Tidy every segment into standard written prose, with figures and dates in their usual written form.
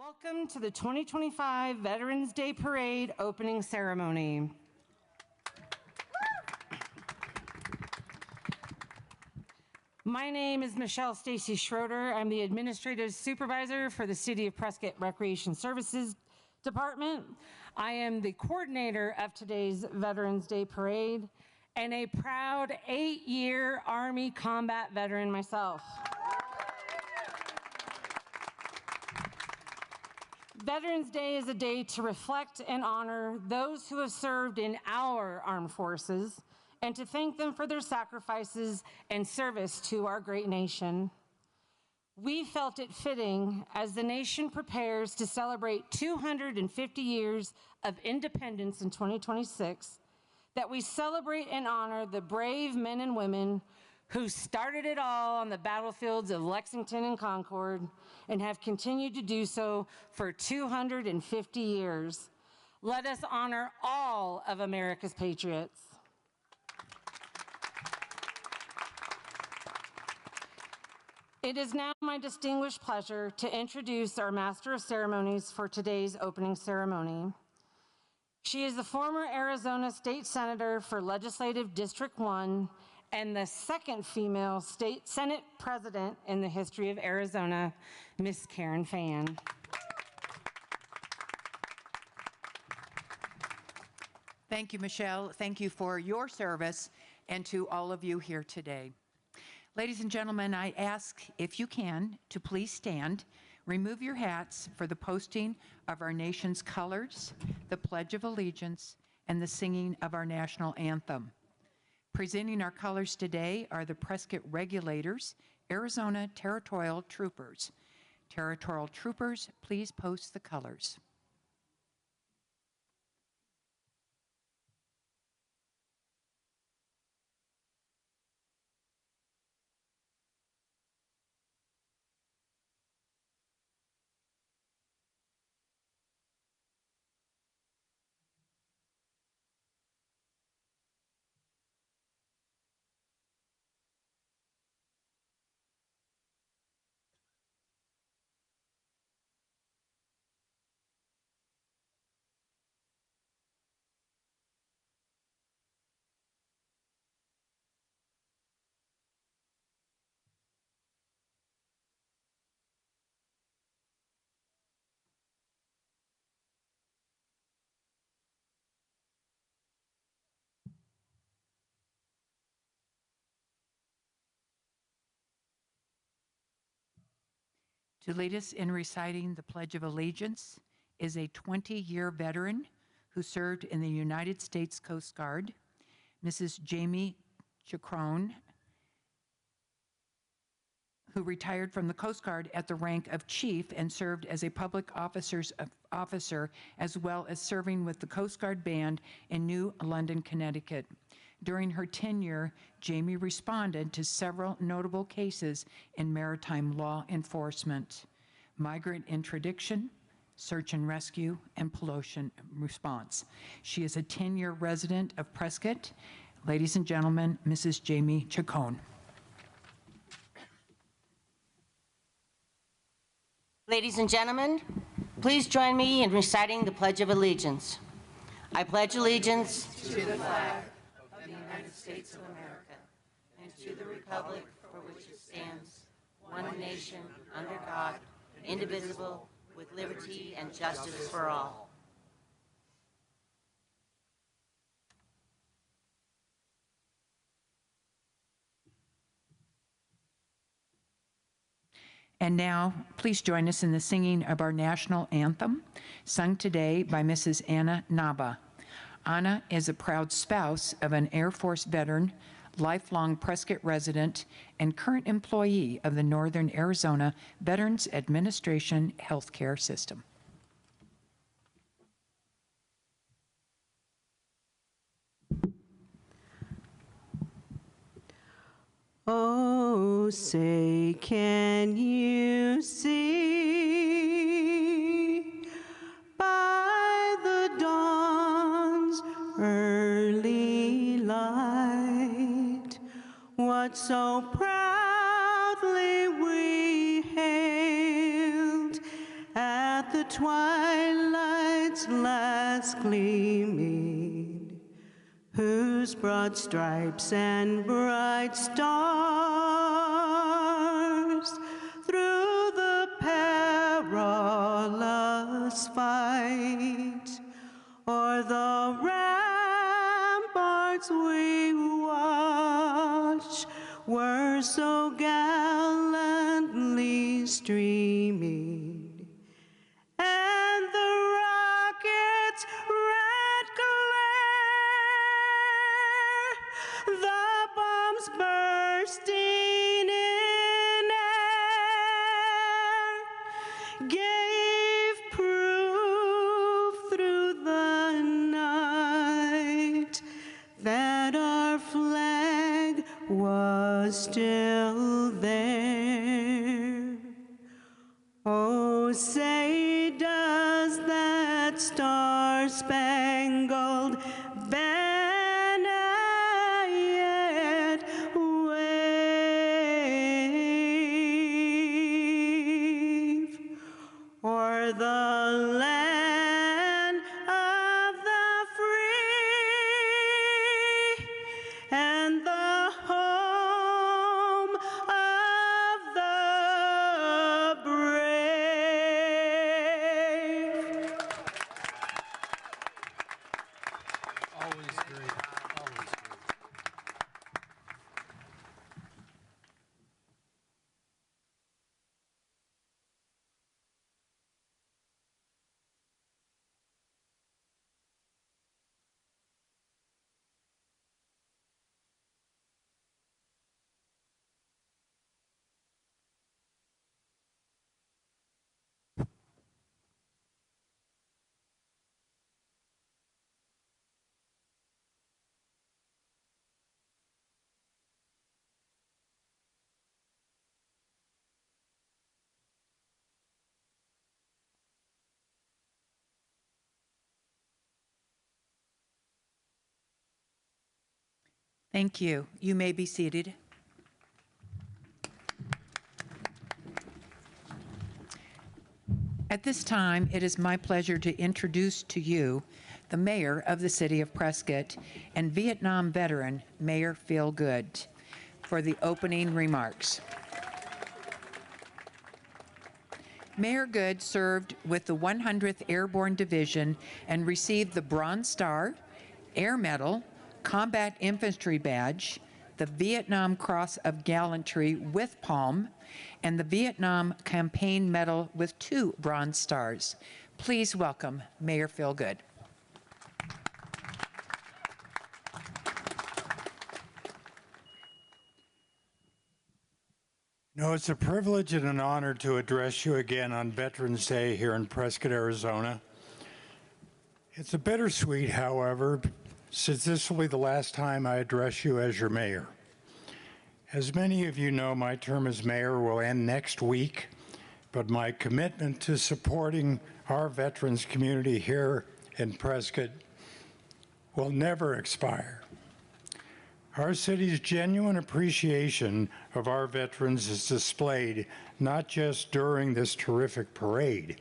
Welcome to the 2025 Veterans Day Parade opening ceremony. My name is Michelle Stacy Schroeder. I'm the Administrative Supervisor for the City of Prescott Recreation Services Department. I am the coordinator of today's Veterans Day Parade and a proud 8-year Army combat veteran myself. Veterans Day is a day to reflect and honor those who have served in our armed forces and to thank them for their sacrifices and service to our great nation. We felt it fitting as the nation prepares to celebrate 250 years of independence in 2026 that we celebrate and honor the brave men and women who started it all on the battlefields of Lexington and Concord and have continued to do so for 250 years. Let us honor all of America's patriots. It is now my distinguished pleasure to introduce our Master of Ceremonies for today's opening ceremony. She is the former Arizona State Senator for Legislative District 1 and the second female state Senate president in the history of Arizona, Miss Karen Fann. Thank you, Michelle. Thank you for your service and to all of you here today. Ladies and gentlemen, I ask, if you can, to please stand, remove your hats for the posting of our nation's colors, the Pledge of Allegiance, and the singing of our national anthem. Presenting our colors today are the Prescott Regulators, Arizona Territorial Troopers. Territorial Troopers, please post the colors. To lead us in reciting the Pledge of Allegiance is a 20-year veteran who served in the United States Coast Guard, Mrs. Jamie Chacon, who retired from the Coast Guard at the rank of Chief and served as a public officer as well as serving with the Coast Guard Band in New London, Connecticut. During her tenure, Jamie responded to several notable cases in maritime law enforcement, migrant interdiction, search and rescue, and pollution response. She is a 10-year resident of Prescott. Ladies and gentlemen, Mrs. Jamie Chacon. Ladies and gentlemen, please join me in reciting the Pledge of Allegiance. I pledge allegiance to the flag of the United States of America and to the republic for which it stands, one nation, under God, indivisible, with liberty and justice for all. And now, please join us in the singing of our national anthem, sung today by Mrs. Anna Naba. Anna is a proud spouse of an Air Force veteran, lifelong Prescott resident, and current employee of the Northern Arizona Veterans Administration healthcare system. Oh, say, can you see by the dawn's early light what so proudly we hailed as at the twilight's last gleaming, whose broad stripes and bright stars through the perilous fight o'er the ramparts we watch were so gallantly streaming, and the rocket's red glare, the bombs bursting in air, gave proof through the night that our flag was still there. Oh, say does that star-spangled banner yet wave o'er the land of the free and the home of the brave. Always great. Always great. Thank you. You may be seated. At this time, it is my pleasure to introduce to you the mayor of the city of Prescott and Vietnam veteran, Mayor Phil Good, for the opening remarks. Mayor Good served with the 100th Airborne Division and received the Bronze Star, Air Medal, Combat Infantry Badge, the Vietnam Cross of Gallantry with Palm, and the Vietnam Campaign Medal with 2 Bronze Stars. Please welcome Mayor Phil Good. No, it's a privilege and an honor to address you again on Veterans Day here in Prescott, Arizona. It's a bittersweet, however, since this will be the last time I address you as your mayor. As many of you know, my term as mayor will end next week, but my commitment to supporting our veterans community here in Prescott will never expire. Our city's genuine appreciation of our veterans is displayed not just during this terrific parade,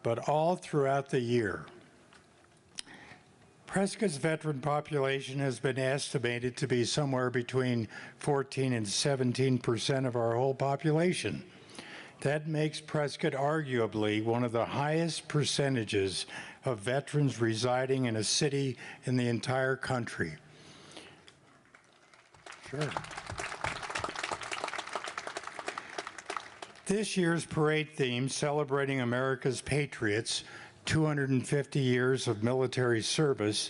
but all throughout the year. Prescott's veteran population has been estimated to be somewhere between 14 and 17% of our whole population. That makes Prescott arguably one of the highest percentages of veterans residing in a city in the entire country. Sure. This year's parade theme, celebrating America's Patriots, 250 years of military service,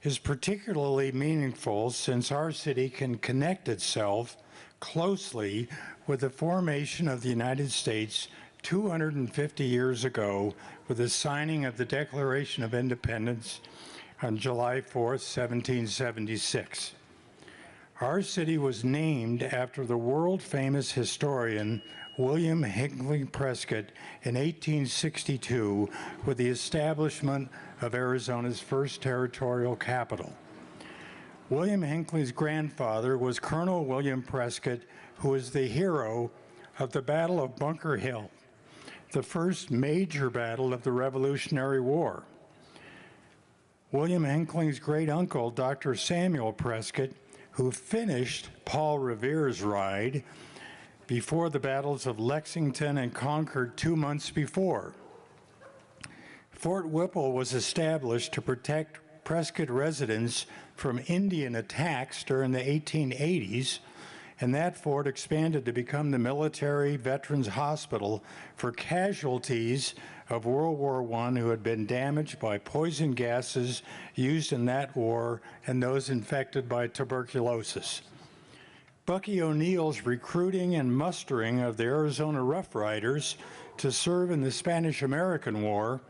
is particularly meaningful since our city can connect itself closely with the formation of the United States 250 years ago with the signing of the Declaration of Independence on July 4th, 1776. Our city was named after the world-famous historian William Hinckley Prescott in 1862 with the establishment of Arizona's first territorial capital. William Hinckley's grandfather was Colonel William Prescott, who was the hero of the Battle of Bunker Hill. the first major battle of the Revolutionary War. William Hinkling's great uncle, Dr. Samuel Prescott, who finished Paul Revere's ride before the battles of Lexington and Concord 2 months before. Fort Whipple was established to protect Prescott residents from Indian attacks during the 1880s, and that fort expanded to become the military veterans hospital for casualties of World War I who had been damaged by poison gases used in that war and those infected by tuberculosis. Bucky O'Neill's recruiting and mustering of the Arizona Rough Riders to serve in the Spanish-American War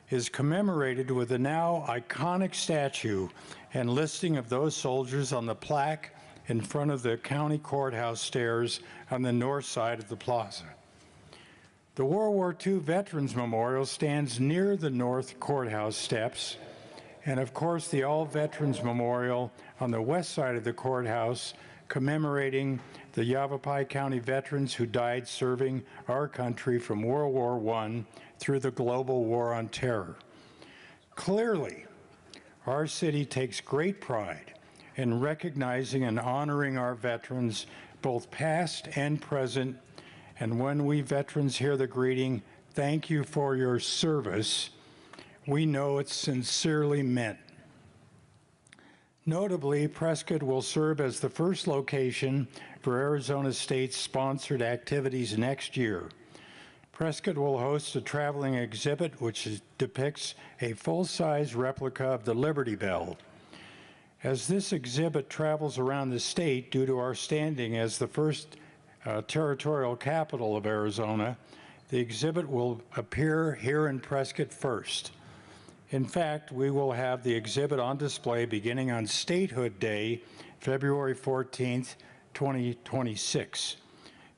is commemorated with a now iconic statue and listing of those soldiers on the plaque in front of the county courthouse stairs on the north side of the plaza. The World War II Veterans Memorial stands near the north courthouse steps, and of course the All Veterans Memorial on the west side of the courthouse, commemorating the Yavapai County veterans who died serving our country from World War I through the global war on terror. Clearly, our city takes great pride in recognizing and honoring our veterans, both past and present. And when we veterans hear the greeting, "Thank you for your service," we know it's sincerely meant. Notably, Prescott will serve as the first location for Arizona State's sponsored activities next year. Prescott will host a traveling exhibit which depicts a full-size replica of the Liberty Bell. As this exhibit travels around the state due to our standing as the first territorial capital of Arizona, the exhibit will appear here in Prescott first. In fact, we will have the exhibit on display beginning on Statehood Day, February 14th, 2026.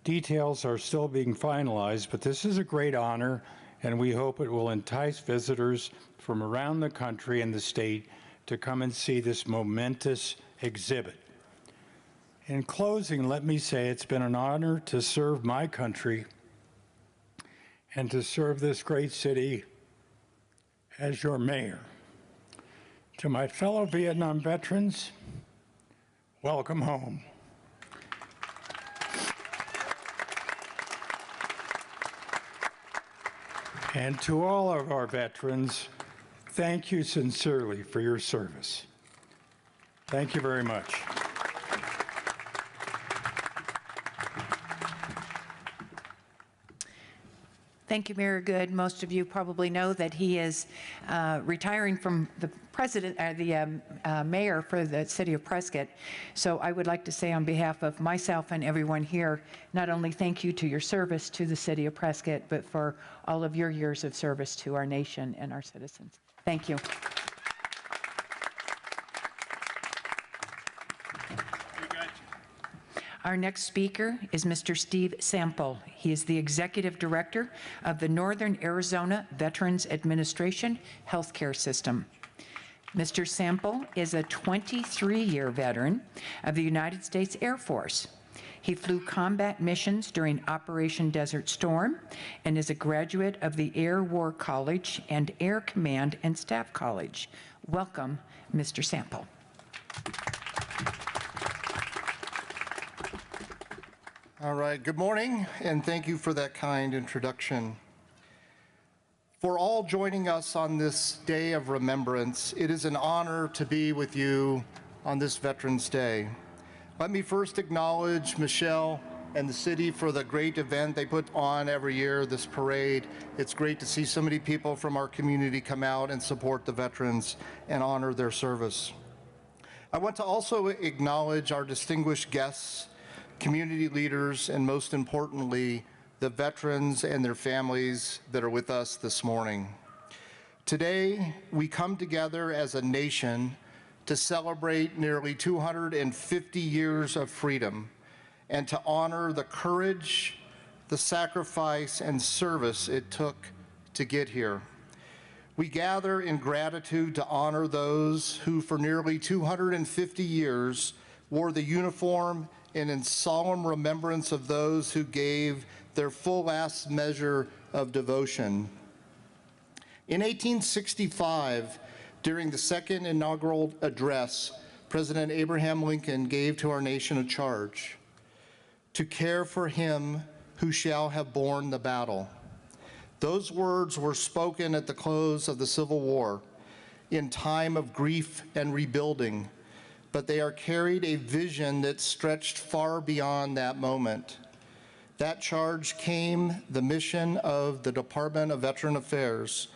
Details are still being finalized, but this is a great honor, and we hope it will entice visitors from around the country and the state to come and see this momentous exhibit. In closing, let me say it's been an honor to serve my country and to serve this great city as your mayor. To my fellow Vietnam veterans, welcome home. And to all of our veterans, thank you sincerely for your service. Thank you very much. Thank you, Mayor Good. Most of you probably know that he is retiring from the mayor for the city of Prescott. So I would like to say on behalf of myself and everyone here, not only thank you to your service to the city of Prescott, but for all of your years of service to our nation and our citizens. Thank you. Our next speaker is Mr. Steve Sample. He is the Executive Director of the Northern Arizona Veterans Administration Healthcare System. Mr. Sample is a 23-year veteran of the United States Air Force. He flew combat missions during Operation Desert Storm and is a graduate of the Air War College and Air Command and Staff College. Welcome, Mr. Sample. All right, good morning, and thank you for that kind introduction. For all joining us on this day of remembrance, it is an honor to be with you on this Veterans Day. Let me first acknowledge Michelle and the city for the great event they put on every year, this parade. It's great to see so many people from our community come out and support the veterans and honor their service. I want to also acknowledge our distinguished guests, community leaders, and most importantly, the veterans and their families that are with us this morning. Today, we come together as a nation to celebrate nearly 250 years of freedom and to honor the courage, the sacrifice, and service it took to get here. We gather in gratitude to honor those who for nearly 250 years wore the uniform and in solemn remembrance of those who gave their full last measure of devotion. In 1865, during the second inaugural address, President Abraham Lincoln gave to our nation a charge to care for him who shall have borne the battle. Those words were spoken at the close of the Civil War in time of grief and rebuilding, but they are carried a vision that stretched far beyond that moment. That charge came the mission of the Department of Veteran Affairs,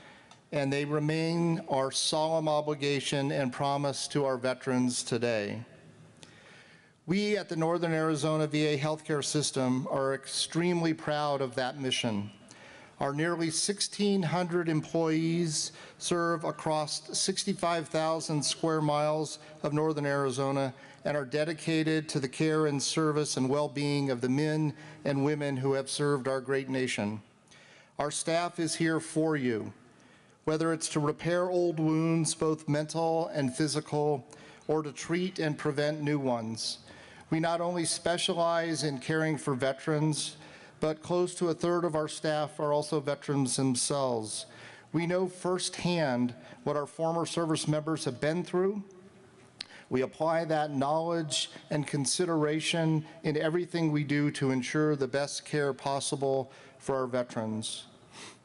and they remain our solemn obligation and promise to our veterans today. We at the Northern Arizona VA Healthcare System are extremely proud of that mission. Our nearly 1,600 employees serve across 65,000 square miles of Northern Arizona and are dedicated to the care and service and well-being of the men and women who have served our great nation. Our staff is here for you, whether it's to repair old wounds, both mental and physical, or to treat and prevent new ones. We not only specialize in caring for veterans, but close to 1/3 of our staff are also veterans themselves. We know firsthand what our former service members have been through. We apply that knowledge and consideration in everything we do to ensure the best care possible for our veterans.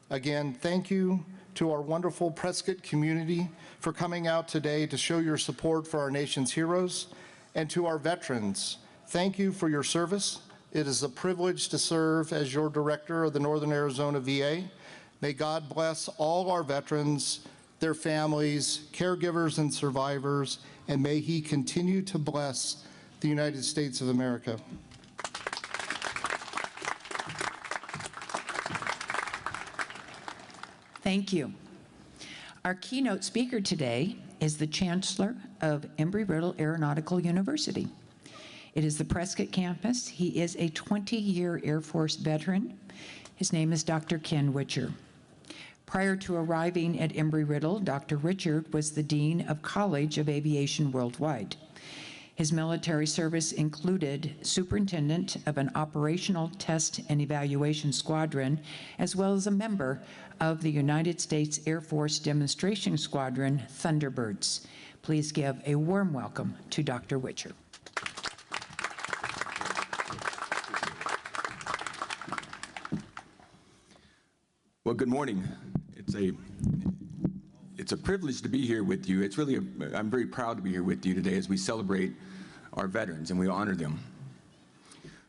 Again, thank you to our wonderful Prescott community for coming out today to show your support for our nation's heroes, and to our veterans, thank you for your service. It is a privilege to serve as your director of the Northern Arizona VA. May God bless all our veterans, their families, caregivers, and survivors, and may He continue to bless the United States of America. Thank you. Our keynote speaker today is the Chancellor of Embry-Riddle Aeronautical University. It is the Prescott campus. He is a 20-year Air Force veteran. His name is Dr. Ken Witcher. Prior to arriving at Embry-Riddle, Dr. Richard was the Dean of College of Aviation Worldwide. His military service included superintendent of an operational test and evaluation squadron, as well as a member of the United States Air Force Demonstration Squadron, Thunderbirds. Please give a warm welcome to Dr. Witcher. Well, good morning. It's a privilege to be here with you. I'm very proud to be here with you today as we celebrate our veterans and we honor them.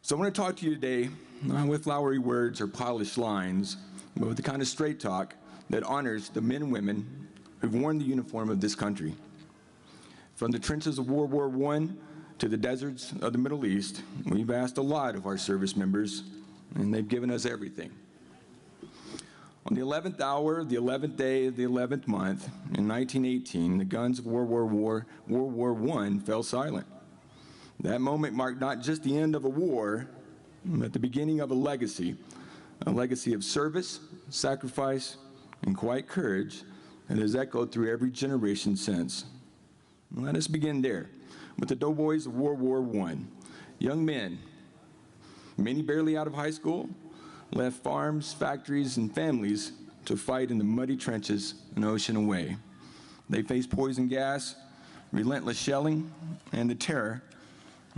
So I want to talk to you today, not with flowery words or polished lines, but with the kind of straight talk that honors the men and women who've worn the uniform of this country. From the trenches of World War I to the deserts of the Middle East, we've asked a lot of our service members, and they've given us everything. On the 11th hour, the 11th day of the 11th month, in 1918, the guns of World War I fell silent. That moment marked not just the end of a war, but the beginning of a legacy of service, sacrifice, and quiet courage that has echoed through every generation since. Let us begin there, with the doughboys of World War I. Young men, many barely out of high school, left farms, factories, and families to fight in the muddy trenches an ocean away. They faced poison gas, relentless shelling, and the terror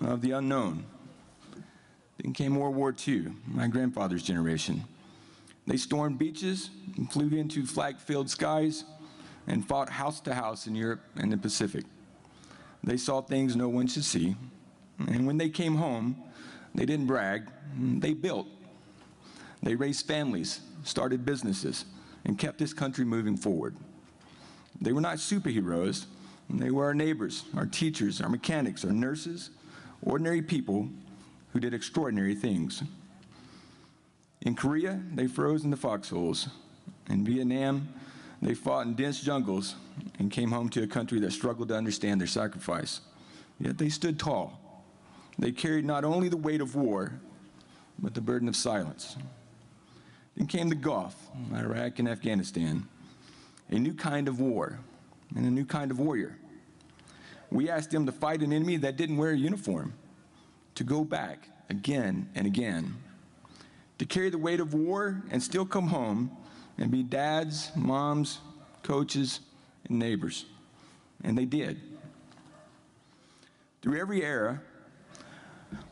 of the unknown. Then came World War II, my grandfather's generation. They stormed beaches and flew into flag-filled skies and fought house to house in Europe and the Pacific. They saw things no one should see, and when they came home, they didn't brag, they built. They raised families, started businesses, and kept this country moving forward. They were not superheroes. They were our neighbors, our teachers, our mechanics, our nurses, ordinary people who did extraordinary things. In Korea, they froze in the foxholes. In Vietnam, they fought in dense jungles and came home to a country that struggled to understand their sacrifice. Yet they stood tall. They carried not only the weight of war, but the burden of silence. Then came the Gulf, Iraq and Afghanistan, a new kind of war and a new kind of warrior. We asked them to fight an enemy that didn't wear a uniform, to go back again and again, to carry the weight of war and still come home and be dads, moms, coaches, and neighbors. And they did. Through every era,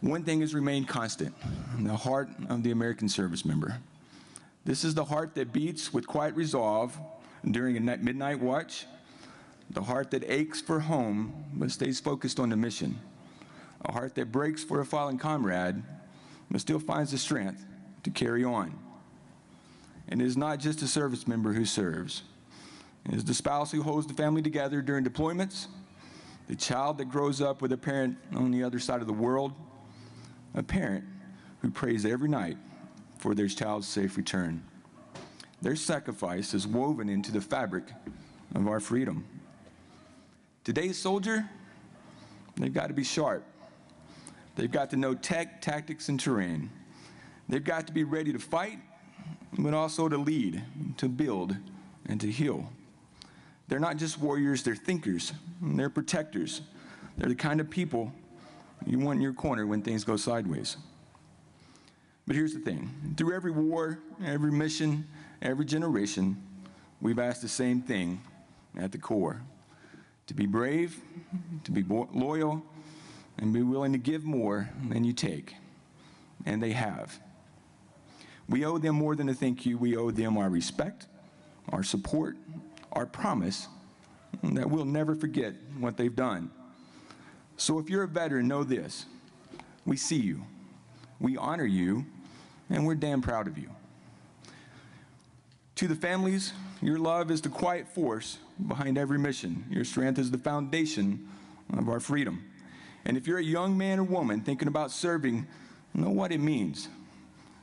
one thing has remained constant: the heart of the American service member. This is the heart that beats with quiet resolve during a midnight watch, the heart that aches for home but stays focused on the mission, a heart that breaks for a fallen comrade but still finds the strength to carry on. And it is not just a service member who serves. It is the spouse who holds the family together during deployments, the child that grows up with a parent on the other side of the world, a parent who prays every night for their child's safe return. Their sacrifice is woven into the fabric of our freedom. Today's soldier, they've got to be sharp. They've got to know tactics, and terrain. They've got to be ready to fight, but also to lead, to build, and to heal. They're not just warriors, they're thinkers, they're protectors. They're the kind of people you want in your corner when things go sideways. But here's the thing: through every war, every mission, every generation, we've asked the same thing at the core: to be brave, to be loyal, and be willing to give more than you take. And they have. We owe them more than a thank you. We owe them our respect, our support, our promise that we'll never forget what they've done. So if you're a veteran, know this: we see you, we honor you, and we're damn proud of you. To the families, your love is the quiet force behind every mission. Your strength is the foundation of our freedom. And if you're a young man or woman thinking about serving, know what it means.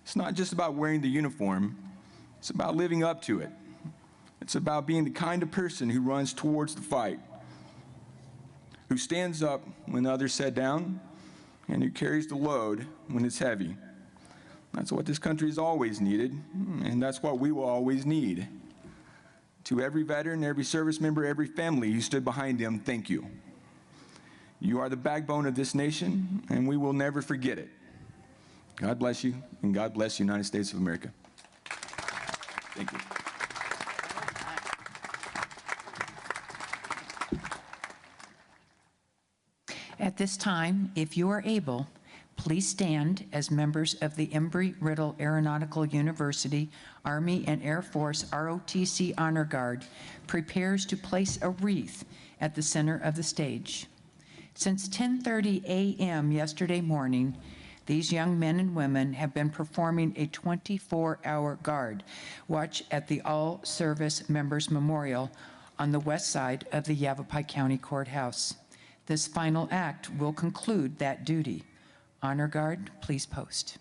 It's not just about wearing the uniform, it's about living up to it. It's about being the kind of person who runs towards the fight, who stands up when others sit down, and who carries the load when it's heavy. That's what this country has always needed, and that's what we will always need. To every veteran, every service member, every family who stood behind them, thank you. You are the backbone of this nation, and we will never forget it. God bless you, and God bless the United States of America. Thank you. At this time, if you are able, please stand as members of the Embry-Riddle Aeronautical University Army and Air Force ROTC Honor Guard prepares to place a wreath at the center of the stage. Since 10:30 a.m. yesterday morning, these young men and women have been performing a 24-hour guard watch at the All Service Members Memorial on the west side of the Yavapai County Courthouse. This final act will conclude that duty. Honor Guard, please post.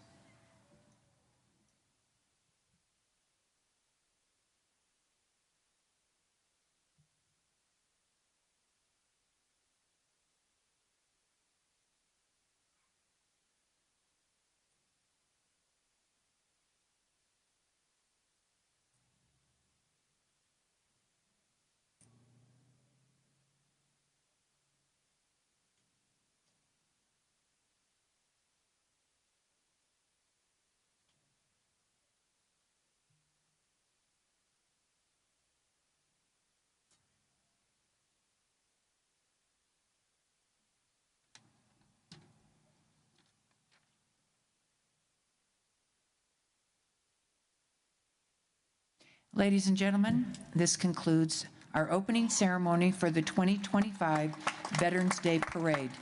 Ladies and gentlemen, this concludes our opening ceremony for the 2025 Veterans Day Parade.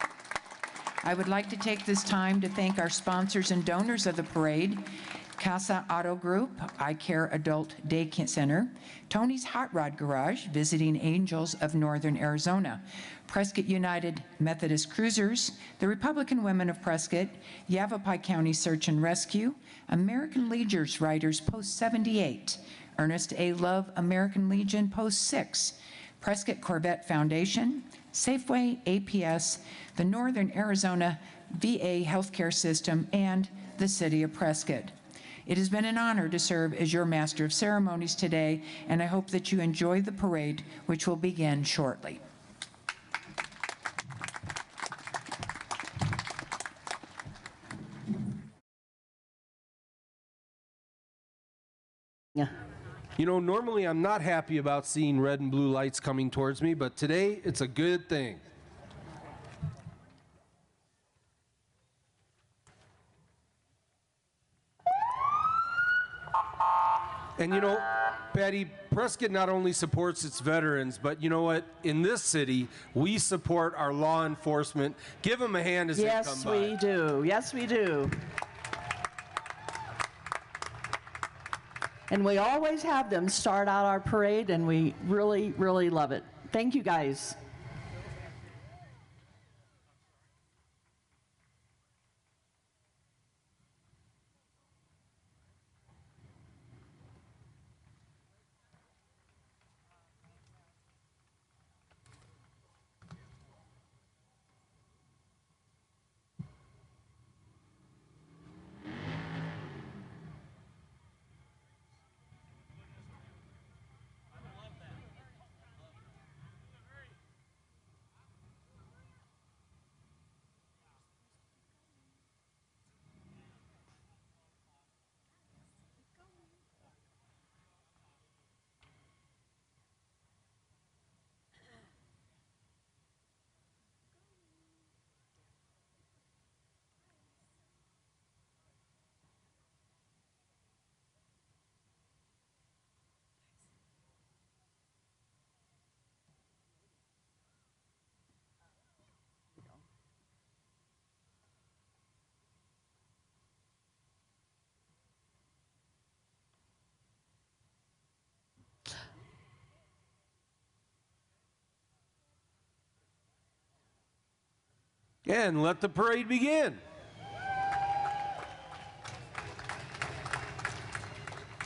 I would like to take this time to thank our sponsors and donors of the parade: Casa Auto Group, Eye Care Adult Day Center, Tony's Hot Rod Garage, Visiting Angels of Northern Arizona, Prescott United Methodist Cruisers, the Republican Women of Prescott, Yavapai County Search and Rescue, American Legion's Riders Post 78, Ernest A. Love American Legion Post 6, Prescott Corvette Foundation, Safeway, APS, the Northern Arizona VA Healthcare System, and the City of Prescott. It has been an honor to serve as your Master of Ceremonies today, and I hope that you enjoy the parade, which will begin shortly. You know, normally I'm not happy about seeing red and blue lights coming towards me, but today it's a good thing. And you know, Patty, Prescott not only supports its veterans, but you know what? In this city, we support our law enforcement. Give them a hand as they come by. Yes, we do. Yes, we do. And we always have them start out our parade, and we really, really love it. Thank you, guys. And let the parade begin.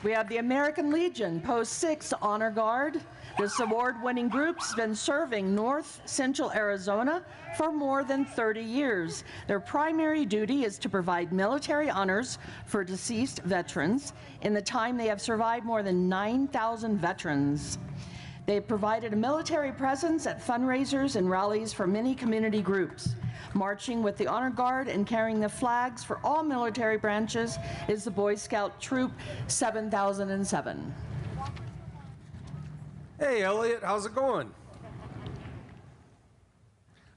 We have the American Legion, Post 6 Honor Guard. This award-winning group's been serving North Central Arizona for more than 30 years. Their primary duty is to provide military honors for deceased veterans. In the time they have survived more than 9,000 veterans. They've provided a military presence at fundraisers and rallies for many community groups. Marching with the Honor Guard and carrying the flags for all military branches is the Boy Scout Troop 7007. Hey, Elliot, how's it going?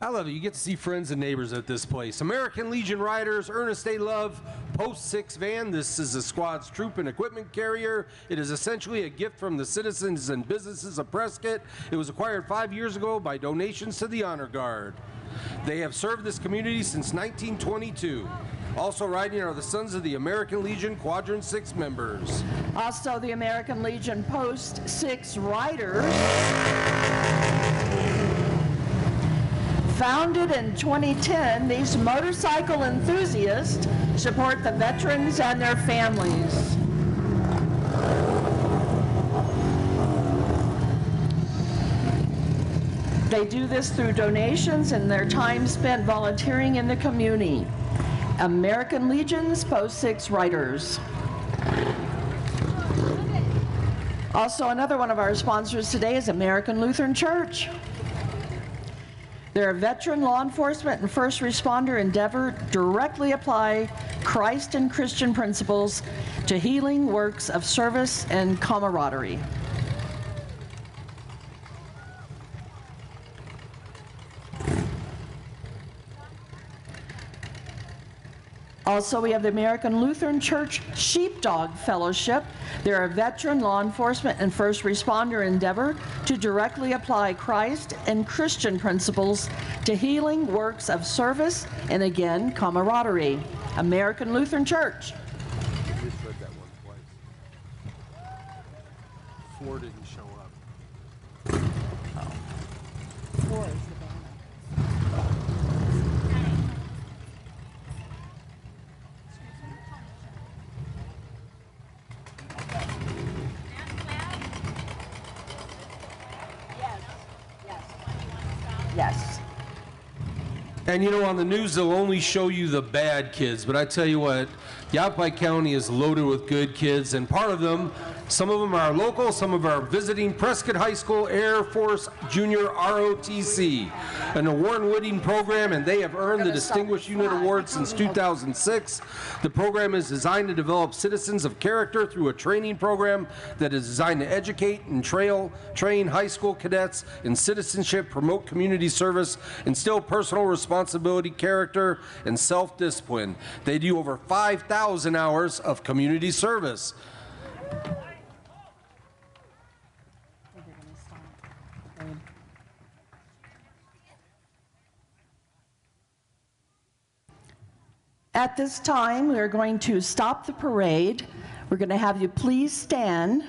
I love it. You get to see friends and neighbors at this place. American Legion Riders, Ernest A. Love, Post 6 van. This is the squad's troop and equipment carrier. It is essentially a gift from the citizens and businesses of Prescott. It was acquired 5 years ago by donations to the Honor Guard. They have served this community since 1922. Also riding are the Sons of the American Legion Quadrant 6 members. Also the American Legion Post 6 Riders. Founded in 2010, these motorcycle enthusiasts support the veterans and their families. They do this through donations and their time spent volunteering in the community. American Legion's Post 6 Riders. Also, another one of our sponsors today is American Lutheran Church. Their veteran law enforcement and first responder endeavor directly apply Christ and Christian principles to healing works of service and camaraderie. Also, we have the American Lutheran Church Sheepdog Fellowship. They're a veteran law enforcement and first responder endeavor to directly apply Christ and Christian principles to healing works of service and, again, camaraderie. American Lutheran Church. I just read that one twice. 4 didn't show up. 4 is the Yes. And you know, on the news, they'll only show you the bad kids. But I tell you what, Yavapai County is loaded with good kids, and part of them Some of them are local, some of them are visiting Prescott High School Air Force Junior ROTC, an award-winning program, and they have earned the Distinguished Unit Award since 2006. The program is designed to develop citizens of character through a training program that is designed to educate and train high school cadets in citizenship, promote community service, instill personal responsibility, character, and self-discipline. They do over 5,000 hours of community service. At this time, we are going to stop the parade. We're going to have you please stand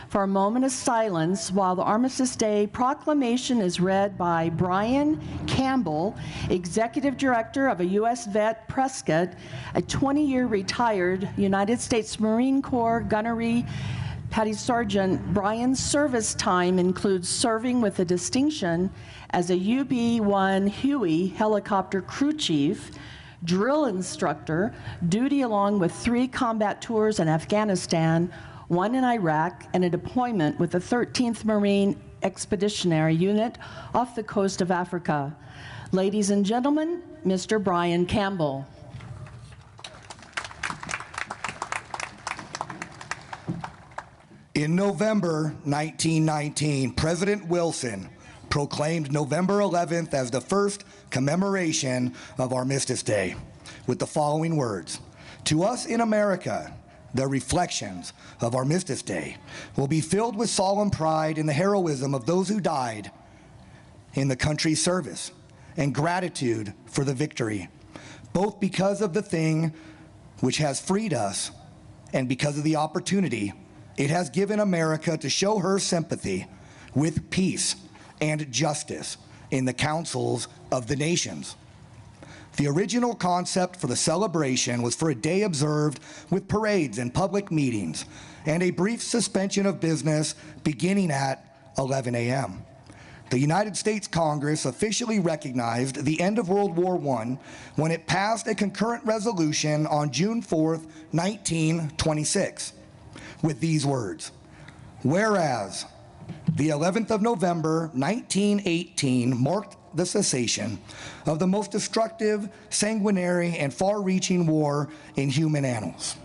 for a moment of silence while the Armistice Day proclamation is read by Brian Campbell, Executive Director of a U.S. Vet Prescott, a 20-year retired United States Marine Corps Gunnery Petty Sergeant. Brian's service time includes serving with a distinction as a UB-1 Huey helicopter crew chief, drill instructor, duty along with 3 combat tours in Afghanistan, 1 in Iraq, and a deployment with the 13th Marine Expeditionary Unit off the coast of Africa. Ladies and gentlemen, Mr. Brian Campbell. In November 1919, President Wilson proclaimed November 11th as the first commemoration of Armistice Day with the following words: "To us in America, the reflections of Armistice Day will be filled with solemn pride in the heroism of those who died in the country's service and gratitude for the victory, both because of the thing which has freed us and because of the opportunity it has given America to show her sympathy with peace and justice in the councils of the nations." The original concept for the celebration was for a day observed with parades and public meetings and a brief suspension of business beginning at 11 a.m. The United States Congress officially recognized the end of World War I when it passed a concurrent resolution on June 4th, 1926, with these words: "Whereas the 11th of November, 1918 marked the cessation of the most destructive, sanguinary, and far-reaching war in human annals,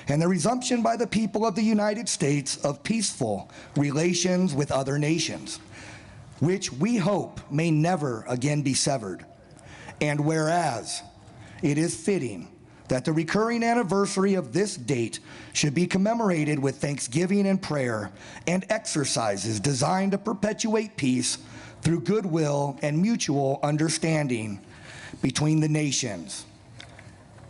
and the resumption by the people of the United States of peaceful relations with other nations, which we hope may never again be severed. And whereas it is fitting that the recurring anniversary of this date should be commemorated with thanksgiving and prayer and exercises designed to perpetuate peace through goodwill and mutual understanding between the nations.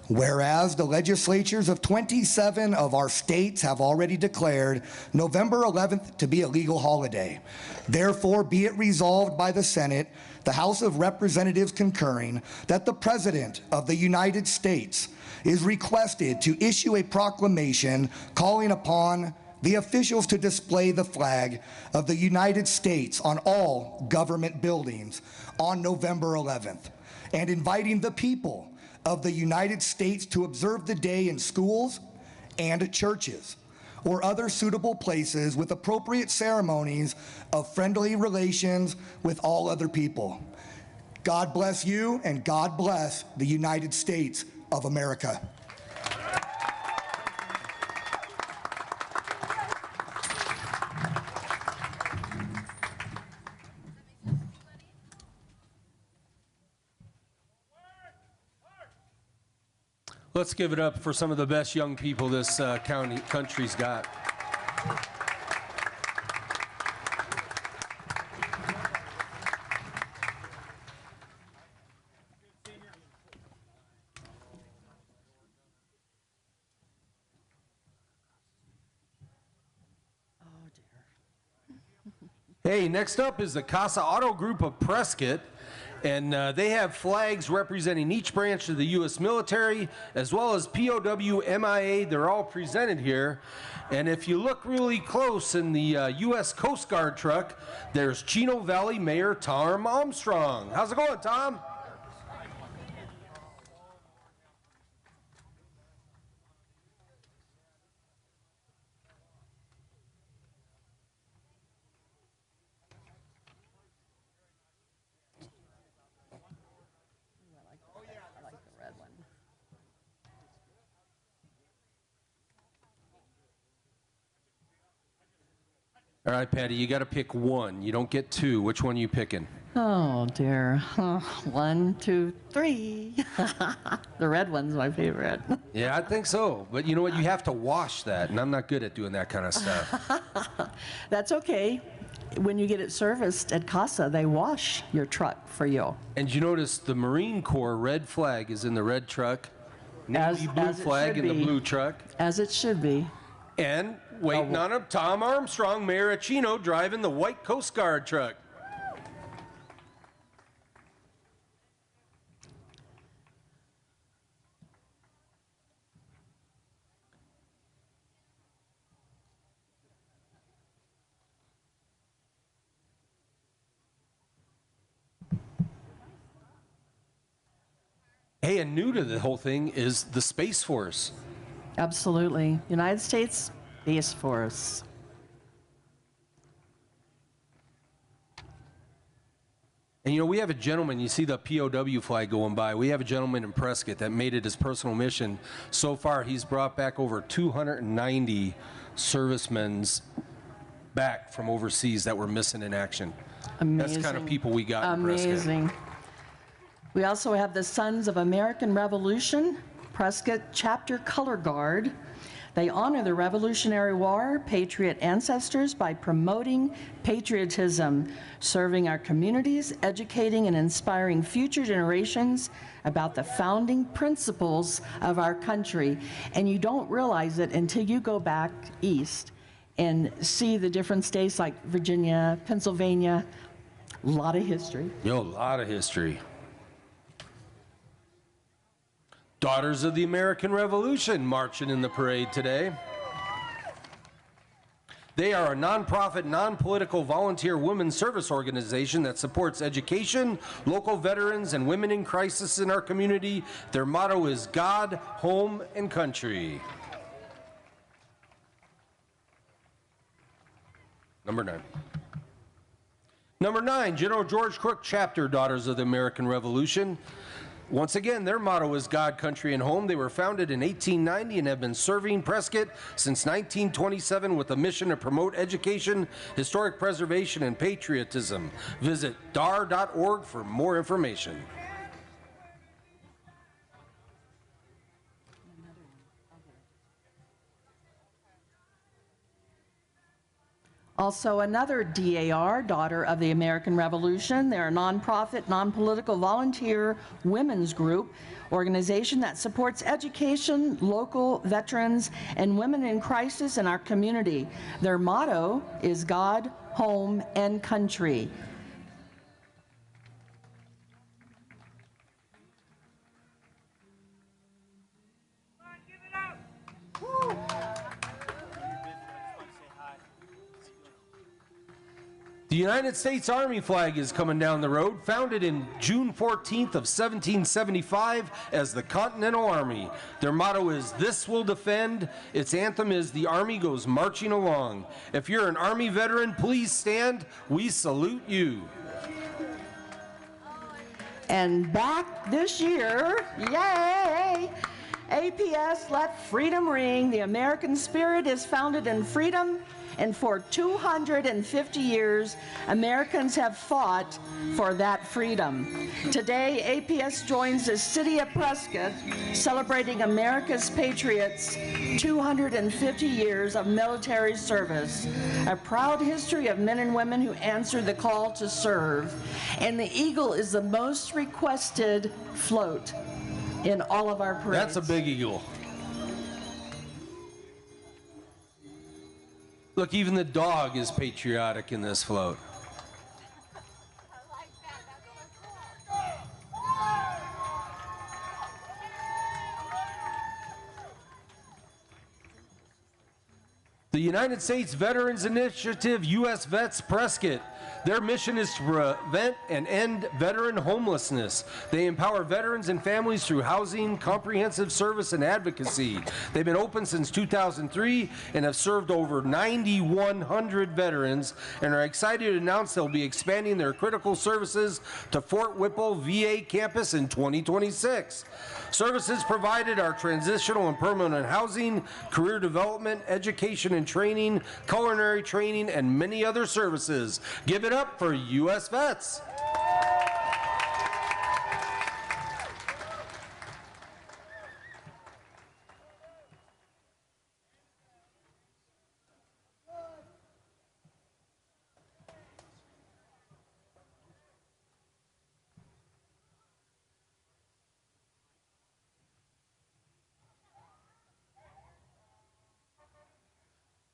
Whereas the legislatures of 27 of our states have already declared November 11th to be a legal holiday. Therefore, be it resolved by the Senate, the House of Representatives concurring, that the President of the United States is requested to issue a proclamation calling upon the officials to display the flag of the United States on all government buildings on November 11th, and inviting the people of the United States to observe the day in schools and churches or other suitable places with appropriate ceremonies of friendly relations with all other people. God bless you, and God bless the United States of America." Let's give it up for some of the best young people this country's got. Hey, next up is the Casa Auto Group of Prescott. And they have flags representing each branch of the U.S. military, as well as POW, MIA. They're all presented here. And if you look really close in the U.S. Coast Guard truck, there's Chino Valley Mayor Tom Armstrong. How's it going, Tom? All right, Patty, you got to pick one. You don't get two. Which one are you picking? Oh, dear. 1, 2, 3. The red one's my favorite. Yeah, I think so. But you know what? You have to wash that, and I'm not good at doing that kind of stuff. That's okay. When you get it serviced at CASA, they wash your truck for you. And you notice the Marine Corps red flag is in the red truck, Navy blue as it flag should in the be. blue truck. As it should be. And waiting on him, Tom Armstrong, Mayor of Chino, driving the white Coast Guard truck. Hey, and new to the whole thing is the Space Force. Absolutely. United States Space Force. And you know, we have a gentleman, you see the POW flag going by. We have a gentleman in Prescott that made it his personal mission. So far, he's brought back over 290 servicemen back from overseas that were missing in action. Amazing. That's the kind of people we got in Prescott. Amazing. We also have the Sons of American Revolution, Prescott Chapter Color Guard. They honor the Revolutionary War patriot ancestors by promoting patriotism, serving our communities, educating and inspiring future generations about the founding principles of our country. And you don't realize it until you go back east and see the different states like Virginia, Pennsylvania. A lot of history. Yo, a lot of history. Daughters of the American Revolution marching in the parade today. They are a nonprofit, non-political volunteer women's service organization that supports education, local veterans, and women in crisis in our community. Their motto is God, Home, and Country. Number 9. Number 9, General George Crook Chapter, Daughters of the American Revolution. Once again, their motto is God, Country, and Home. They were founded in 1890 and have been serving Prescott since 1927 with a mission to promote education, historic preservation, and patriotism. Visit dar.org for more information. Also, another DAR, Daughter of the American Revolution. They're a nonprofit, non-political volunteer women's group organization that supports education, local veterans, and women in crisis in our community. Their motto is God, Home, and Country. The United States Army flag is coming down the road, founded in June 14th of 1775 as the Continental Army. Their motto is, "This will defend." Its anthem is, "The Army goes marching along." If you're an Army veteran, please stand. We salute you. And back this year, yay! APS Let Freedom Ring. The American spirit is founded in freedom, and for 250 years, Americans have fought for that freedom. Today, APS joins the city of Prescott, celebrating America's patriots' 250 years of military service, a proud history of men and women who answered the call to serve. And the Eagle is the most requested float in all of our parades. That's a big eagle. Look, even the dog is patriotic in this float. The United States Veterans Initiative, U.S. Vets Prescott. Their mission is to prevent and end veteran homelessness. They empower veterans and families through housing, comprehensive service, and advocacy. They've been open since 2003 and have served over 9,100 veterans and are excited to announce they'll be expanding their critical services to Fort Whipple VA campus in 2026. Services provided are transitional and permanent housing, career development, education and training, culinary training, and many other services. Give it up for U.S. Vets.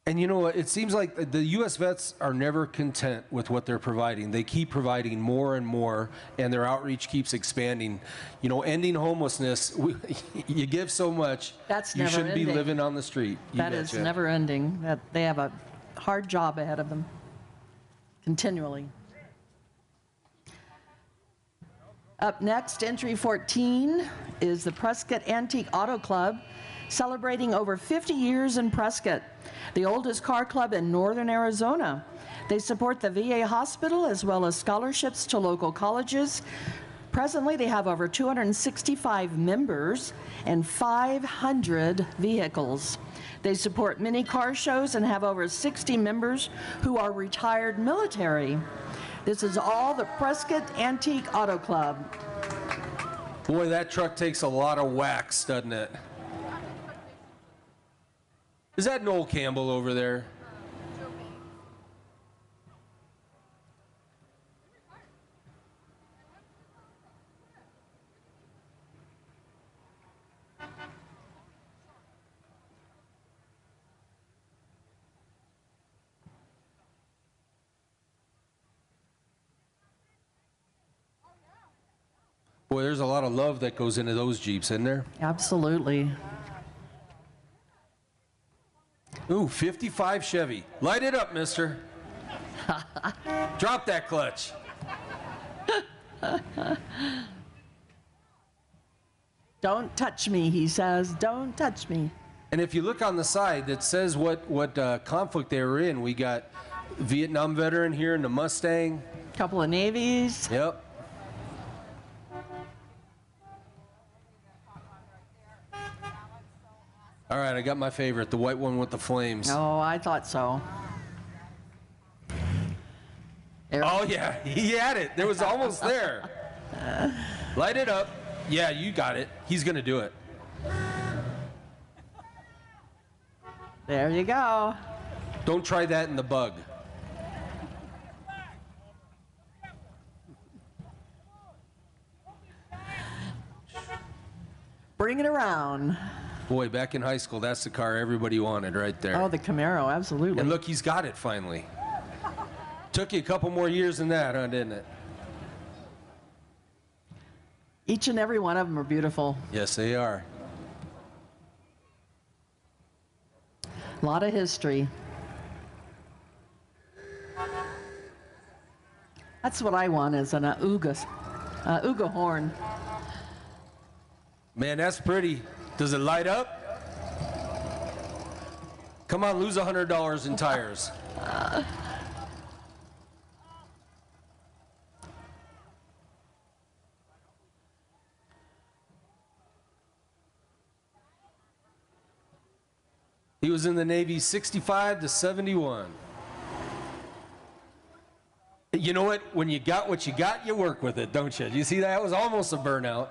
And you know what? It seems like the U.S. Vets are never content with what they're providing. They keep providing more and more, and their outreach keeps expanding. You know, ending homelessness, you give so much, That's you never shouldn't be ending. living on the street. You That is betcha. never ending. That they have a hard job ahead of them, continually. Up next, entry 14 is the Prescott Antique Auto Club, celebrating over 50 years in Prescott, the oldest car club in northern Arizona. They support the VA hospital as well as scholarships to local colleges. Presently, they have over 265 members and 500 vehicles. They support many car shows and have over 60 members who are retired military. This is all the Prescott Antique Auto Club. Boy, that truck takes a lot of wax, doesn't it? Is that Noel Campbell over there? Boy, there's a lot of love that goes into those Jeeps, isn't there? Absolutely. Ooh, 55 Chevy. Light it up, mister. Drop that clutch. Don't touch me, he says. Don't touch me. And if you look on the side that says what conflict they were in, we got Vietnam veteran here in the Mustang. Couple of navies. Yep. All right, I got my favorite, the white one with the flames. Oh, I thought so. Oh, yeah, he had it. There was almost there. Light it up. Yeah, you got it. He's going to do it. There you go. Don't try that in the Bug. Bring it around. Boy, back in high school, that's the car everybody wanted right there. Oh, the Camaro, absolutely. And look, he's got it finally. Took you a couple more years than that, huh, didn't it? Each and every one of them are beautiful. Yes, they are. A lot of history. That's what I want, is an Uga horn. Man, that's pretty. Does it light up? Come on, lose $100 in tires. He was in the Navy 65 to 71. You know what? When you got what you got, you work with it, don't you? You see, that was almost a burnout.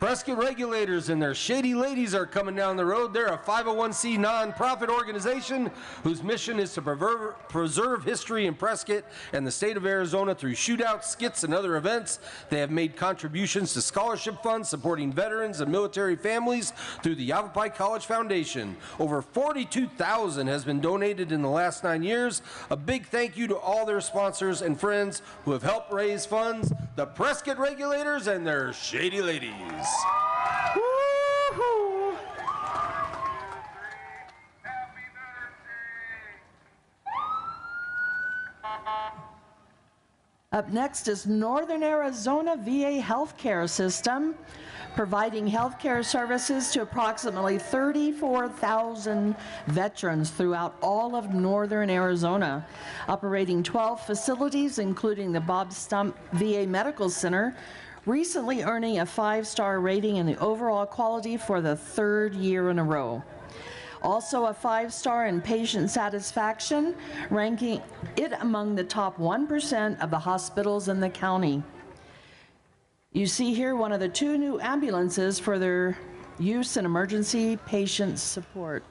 Prescott Regulators and their Shady Ladies are coming down the road. They're a 501c nonprofit organization whose mission is to preserve history in Prescott and the state of Arizona through shootouts, skits, and other events. They have made contributions to scholarship funds supporting veterans and military families through the Yavapai College Foundation. Over $42,000 has been donated in the last 9 years. A big thank you to all their sponsors and friends who have helped raise funds. The Prescott Regulators and their Shady Ladies. Woo-hoo. Up next is Northern Arizona VA Healthcare System, providing healthcare services to approximately 34,000 veterans throughout all of northern Arizona, operating 12 facilities, including the Bob Stump VA Medical Center, recently earning a 5-star rating in the overall quality for the 3rd year in a row. Also a 5-star in patient satisfaction, ranking it among the top 1% of the hospitals in the county. You see here one of the 2 new ambulances for their use in emergency patient support.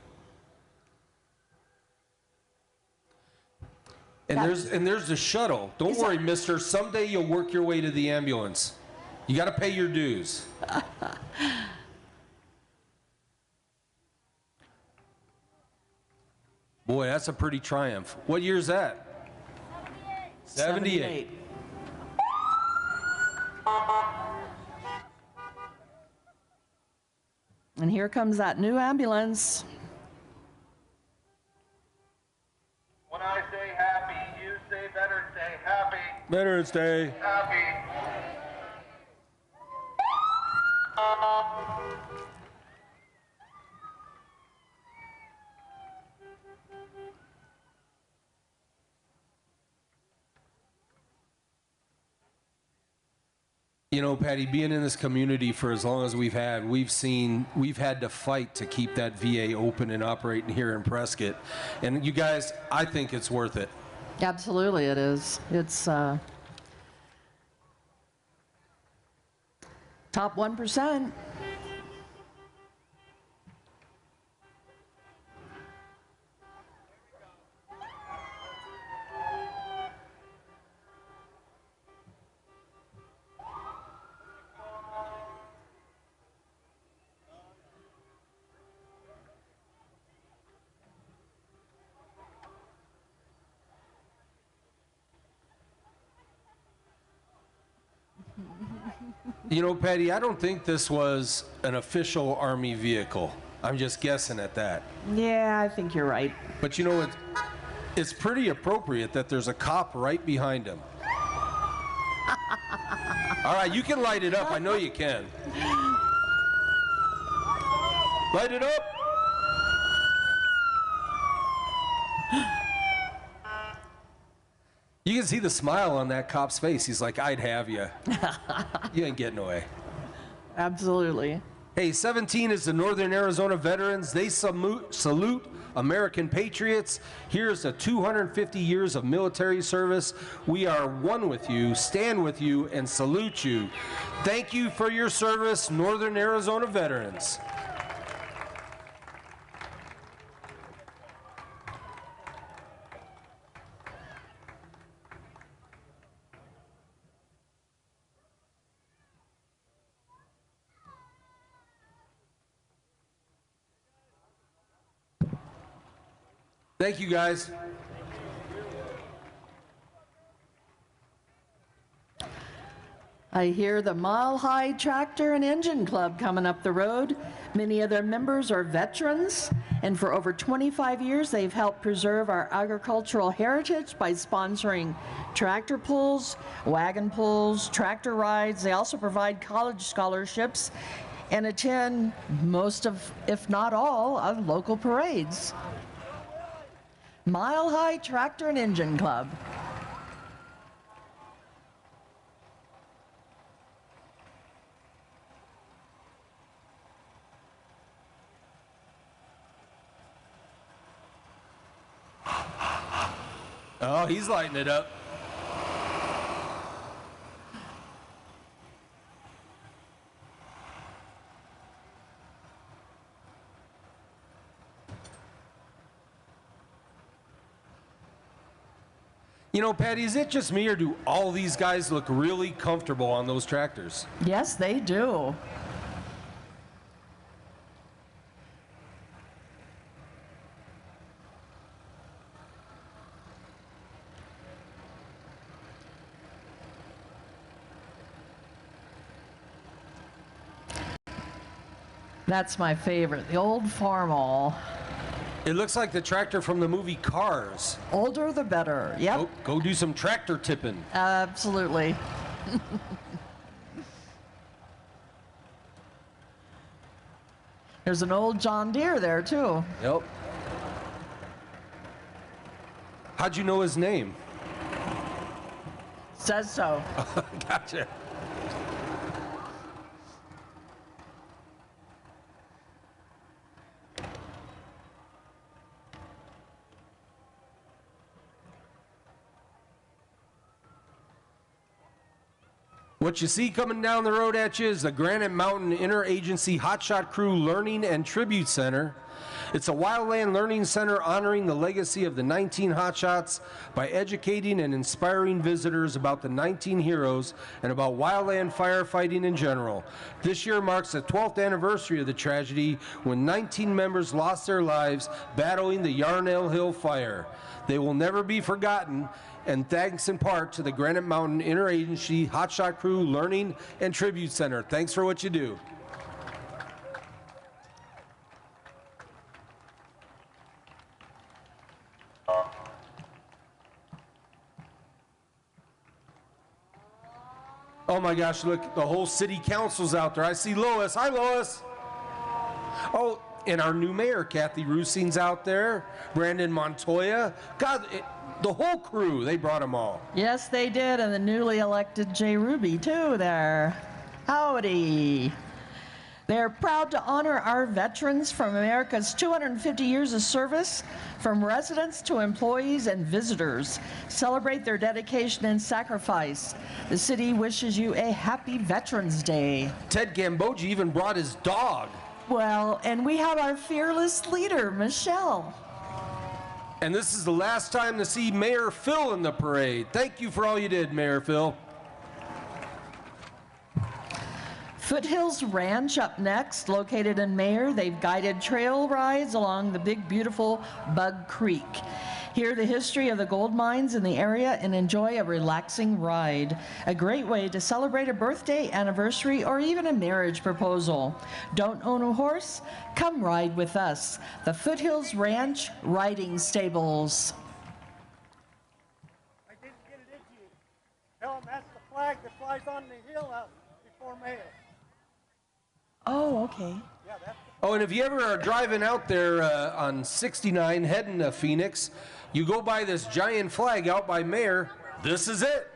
And there's the shuttle. Don't worry, mister. Someday you'll work your way to the ambulance. You got to pay your dues. Boy, that's a pretty triumph. What year's that? 78. And here comes that new ambulance. When I say happy, you say Veterans Day. Happy. Veterans Day. Happy. You know, Patty, being in this community for as long as we've had to fight to keep that VA open and operating here in Prescott. And you guys, I think it's worth it. Absolutely it is. It's top 1%. You know, Patty, I don't think this was an official Army vehicle. I'm just guessing at that. Yeah, I think you're right. But you know, it's pretty appropriate that there's a cop right behind him. All right, you can light it up. I know you can. Light it up. You can see the smile on that cop's face. He's like, I'd have you. You ain't getting away. Absolutely. Hey, 17 is the Northern Arizona Veterans. They salute American patriots. Here's a 250 years of military service. We are one with you, stand with you, and salute you. Thank you for your service, Northern Arizona Veterans. Thank you, guys. I hear the Mile High Tractor and Engine Club coming up the road. Many of their members are veterans, and for over 25 years, they've helped preserve our agricultural heritage by sponsoring tractor pulls, wagon pulls, tractor rides. They also provide college scholarships and attend most of, if not all, of local parades. Mile High Tractor and Engine Club. Oh, he's lighting it up. You know, Patty, is it just me, or do all these guys look really comfortable on those tractors? Yes, they do. That's my favorite, the old Farmall. It looks like the tractor from the movie Cars. Older the better, yep. Go do some tractor tipping. Absolutely. There's an old John Deere there too. Yep. How'd you know his name? Says so. Gotcha. What you see coming down the road at you is the Granite Mountain Interagency Hotshot Crew Learning and Tribute Center. It's a wildland learning center honoring the legacy of the 19 Hotshots by educating and inspiring visitors about the 19 heroes and about wildland firefighting in general. This year marks the 12th anniversary of the tragedy when 19 members lost their lives battling the Yarnell Hill Fire. They will never be forgotten, and thanks in part to the Granite Mountain Interagency Hotshot Crew Learning and Tribute Center. Thanks for what you do. Oh my gosh, look, the whole city council's out there. I see Lois. Hi, Lois. Oh, and our new mayor, Kathy Rusing's out there. Brandon Montoya. God, the whole crew, they brought them all. Yes, they did, and the newly elected Jay Ruby, too, there. Howdy. They're proud to honor our veterans from America's 250 years of service, from residents to employees and visitors. Celebrate their dedication and sacrifice. The city wishes you a happy Veterans Day. Ted Gambogi even brought his dog. Well, and we have our fearless leader, Michelle. And this is the last time to see Mayor Phil in the parade. Thank you for all you did, Mayor Phil. Foothills Ranch up next, located in Mayer. They've guided trail rides along the big, beautiful Bug Creek. Hear the history of the gold mines in the area and enjoy a relaxing ride. A great way to celebrate a birthday, anniversary, or even a marriage proposal. Don't own a horse? Come ride with us. The Foothills Ranch Riding Stables. I didn't get it into you. Tell them that's the flag that flies on the hill out before Mayo. Oh, okay. Oh, and if you ever are driving out there on 69 heading to Phoenix, you go by this giant flag out by Mayer. This is it.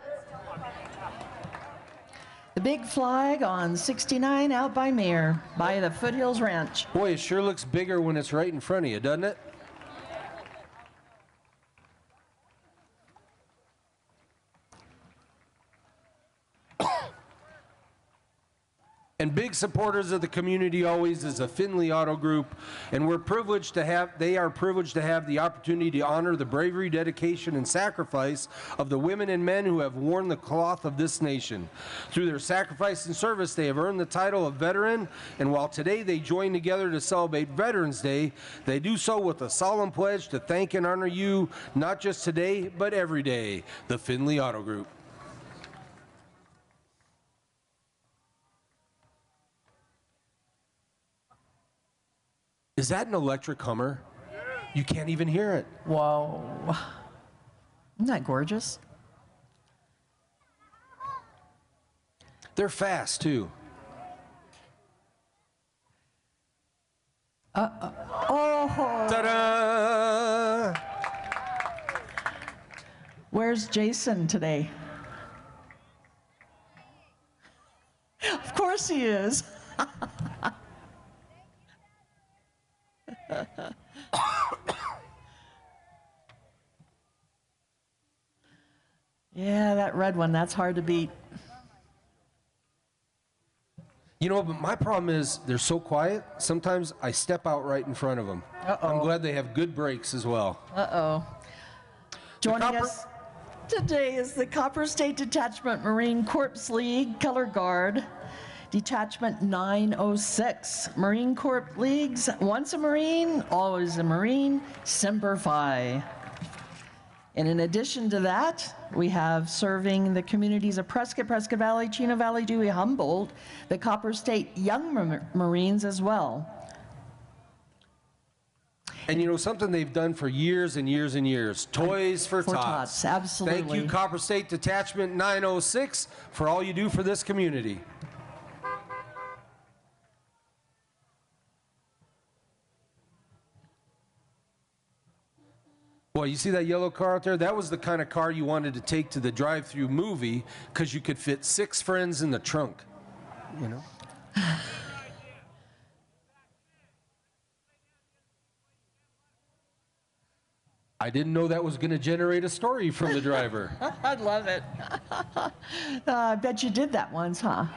The big flag on 69 out by Mayer, by the Foothills Ranch. Boy, it sure looks bigger when it's right in front of you, doesn't it? And big supporters of the community always is the Finley Auto Group, and they are privileged to have the opportunity to honor the bravery, dedication, and sacrifice of the women and men who have worn the cloth of this nation. Through their sacrifice and service, they have earned the title of veteran, and while today they join together to celebrate Veterans Day, they do so with a solemn pledge to thank and honor you, not just today, but every day. The Finley Auto Group. Is that an electric Hummer? You can't even hear it. Whoa. Isn't that gorgeous? They're fast, too. Oh. Ta-da! Where's Jason today? Of course he is. Yeah, that red one, that's hard to beat. You know, but my problem is they're so quiet, sometimes I step out right in front of them. Uh-oh. I'm glad they have good brakes as well. Uh-oh. Joining us today is the Copper State Detachment Marine Corps League Color Guard, Detachment 906. Marine Corps Leagues, once a Marine, always a Marine, Semper Fi. And in addition to that, we have serving the communities of Prescott, Prescott Valley, Chino Valley, Dewey, Humboldt, the Copper State Young Marines as well. And you know, something they've done for years and years and years, Toys for Tots. Absolutely. Thank you, Copper State Detachment 906, for all you do for this community. Boy, you see that yellow car out there? That was the kind of car you wanted to take to the drive-through movie because you could fit 6 friends in the trunk, you know? I didn't know that was going to generate a story from the driver. I love it. I bet you did that once, huh?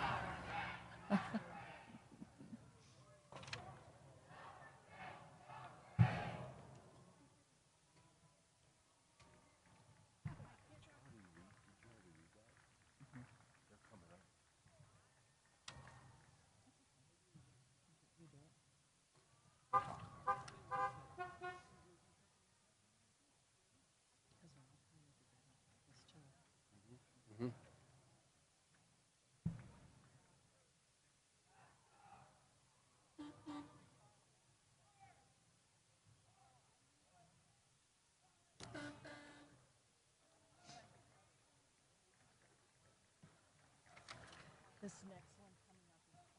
This next one coming up is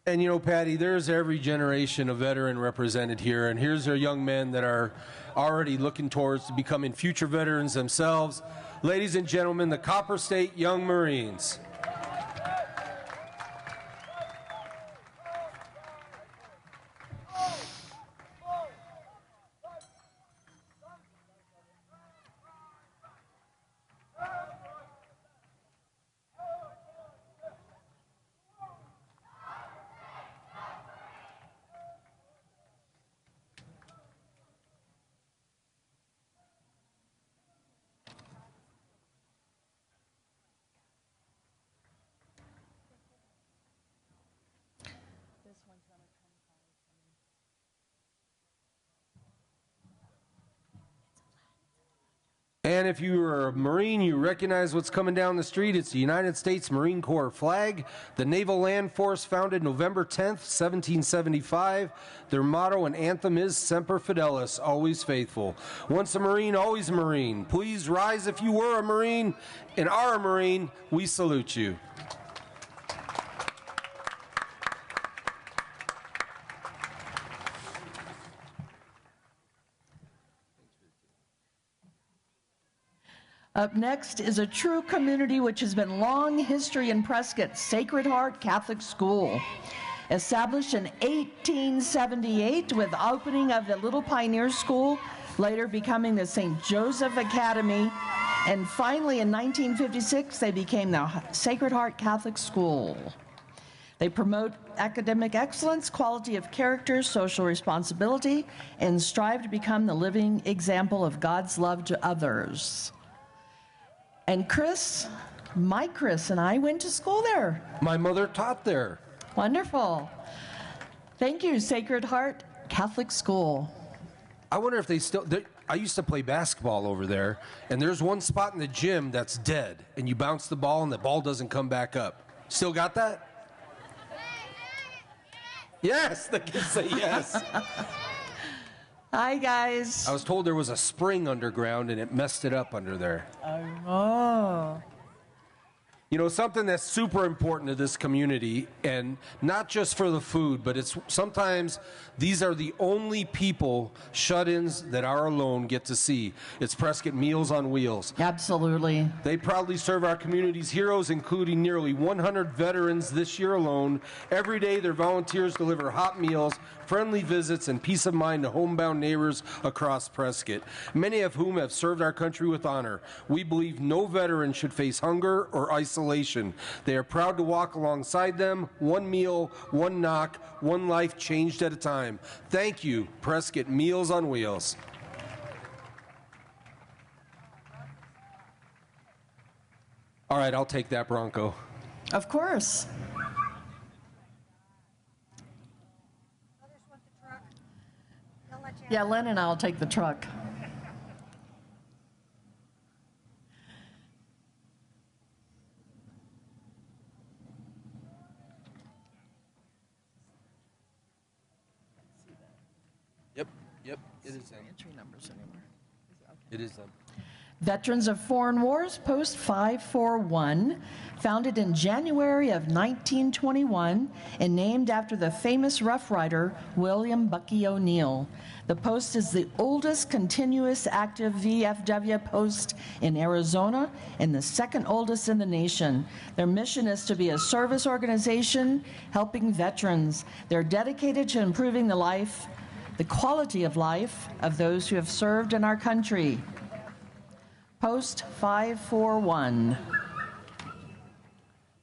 24. And you know, Patty, there's every generation of veteran represented here, and here's our young men that are already looking towards becoming future veterans themselves. Ladies and gentlemen, the Copper State Young Marines. And if you are a Marine, you recognize what's coming down the street. It's the United States Marine Corps flag. The Naval Land Force, founded November 10th, 1775. Their motto and anthem is Semper Fidelis, always faithful. Once a Marine, always a Marine. Please rise if you were a Marine and are a Marine. We salute you. Up next is a true community which has been long history in Prescott, Sacred Heart Catholic School. Established in 1878 with the opening of the Little Pioneer School, later becoming the St. Joseph Academy, and finally in 1956 they became the Sacred Heart Catholic School. They promote academic excellence, quality of character, social responsibility, and strive to become the living example of God's love to others. And Chris, my Chris and I went to school there. My mother taught there. Wonderful. Thank you, Sacred Heart Catholic School. I wonder if they still, I used to play basketball over there, and there's one spot in the gym that's dead, and you bounce the ball and the ball doesn't come back up. Still got that? Yes, the kids say yes. Hi, guys. I was told there was a spring underground and it messed it up under there. Oh. You know, something that's super important to this community, and not just for the food, but it's sometimes these are the only people, shut-ins, that our alone get to see. It's Prescott Meals on Wheels. Absolutely. They proudly serve our community's heroes, including nearly 100 veterans this year alone. Every day, their volunteers deliver hot meals, friendly visits, and peace of mind to homebound neighbors across Prescott, many of whom have served our country with honor. We believe no veteran should face hunger or isolation. They are proud to walk alongside them, one meal, one knock, one life changed at a time. Thank you, Prescott Meals on Wheels. All right, I'll take that Bronco. Of course. Yeah, Len and I'll take the truck. Yep, it is them. Entry numbers anymore. It is them. Veterans of Foreign Wars, Post 541, founded in January of 1921 and named after the famous Rough Rider William Bucky O'Neill. The post is the oldest continuous active VFW post in Arizona and the second oldest in the nation. Their mission is to be a service organization helping veterans. They're dedicated to improving the quality of life of those who have served in our country. Post 541.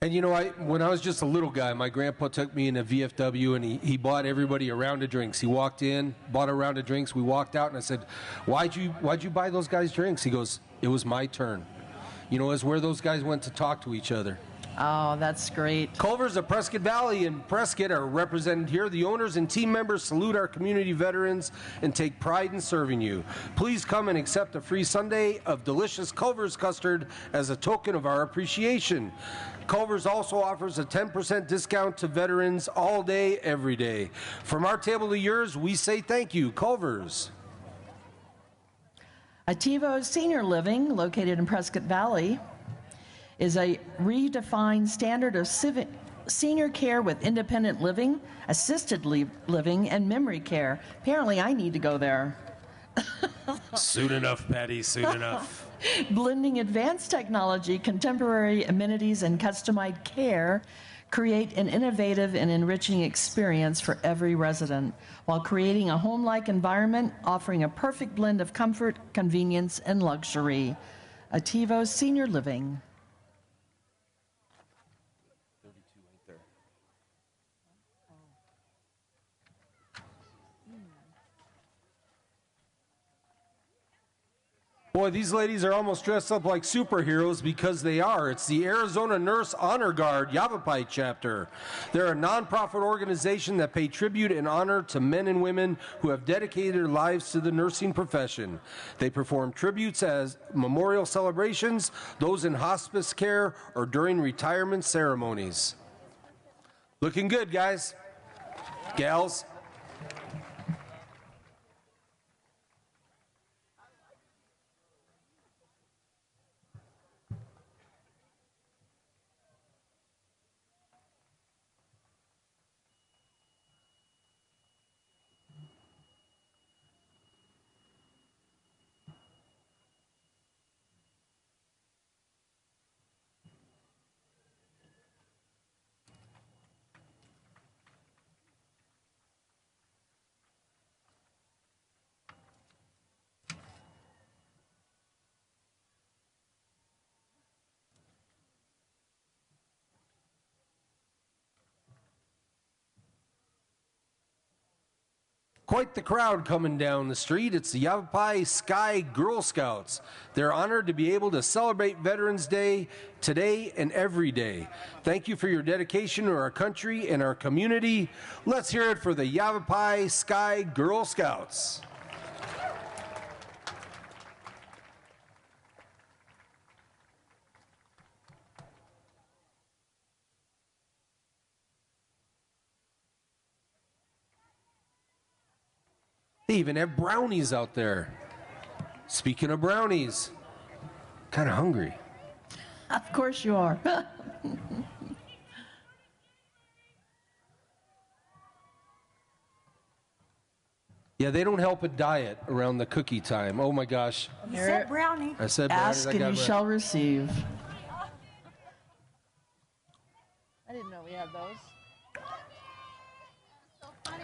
And you know, when I was just a little guy, my grandpa took me in a VFW and he bought everybody a round of drinks. He walked in, bought a round of drinks. We walked out and I said, why'd you buy those guys drinks? He goes, it was my turn. You know, it's where those guys went to talk to each other. Oh, that's great. Culver's of Prescott Valley and Prescott are represented here. The owners and team members salute our community veterans and take pride in serving you. Please come and accept a free sundae of delicious Culver's custard as a token of our appreciation. Culver's also offers a 10% discount to veterans all day, every day. From our table to yours, we say thank you, Culver's. Ativo Senior Living, located in Prescott Valley, is a redefined standard of senior care with independent living, assisted living, and memory care. Apparently, I need to go there. Soon enough, Patty, soon enough. Blending advanced technology, contemporary amenities, and customized care create an innovative and enriching experience for every resident, while creating a home-like environment offering a perfect blend of comfort, convenience, and luxury. Ativo Senior Living. Boy, these ladies are almost dressed up like superheroes because they are. It's the Arizona Nurse Honor Guard Yavapai chapter. They're a nonprofit organization that pay tribute and honor to men and women who have dedicated their lives to the nursing profession. They perform tributes as memorial celebrations, those in hospice care, or during retirement ceremonies. Looking good, guys, gals. Quite the crowd coming down the street. It's the Yavapai Sky Girl Scouts. They're honored to be able to celebrate Veterans Day today and every day. Thank you for your dedication to our country and our community. Let's hear it for the Yavapai Sky Girl Scouts. They even have brownies out there. Speaking of brownies, kind of hungry. Of course you are. Yeah, they don't help a diet around the cookie time. Oh my gosh. You said brownie. I said brownie. Ask and you shall receive. I didn't know we had those.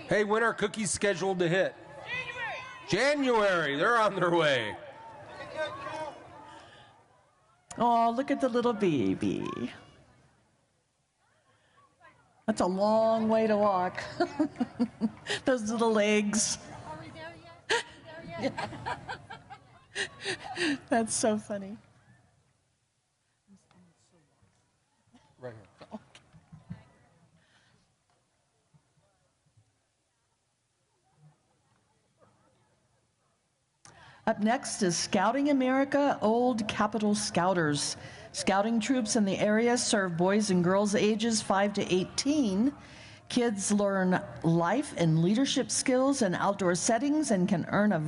Hey, when are cookies scheduled to hit? January. They're on their way. Oh, look at the little baby. That's a long way to walk. Those little legs. Are we there yet? Are we there yet? That's so funny. Right here. Up next is Scouting America Old Capitol Scouters. Scouting troops in the area serve boys and girls ages 5 to 18. Kids learn life and leadership skills in outdoor settings and can earn a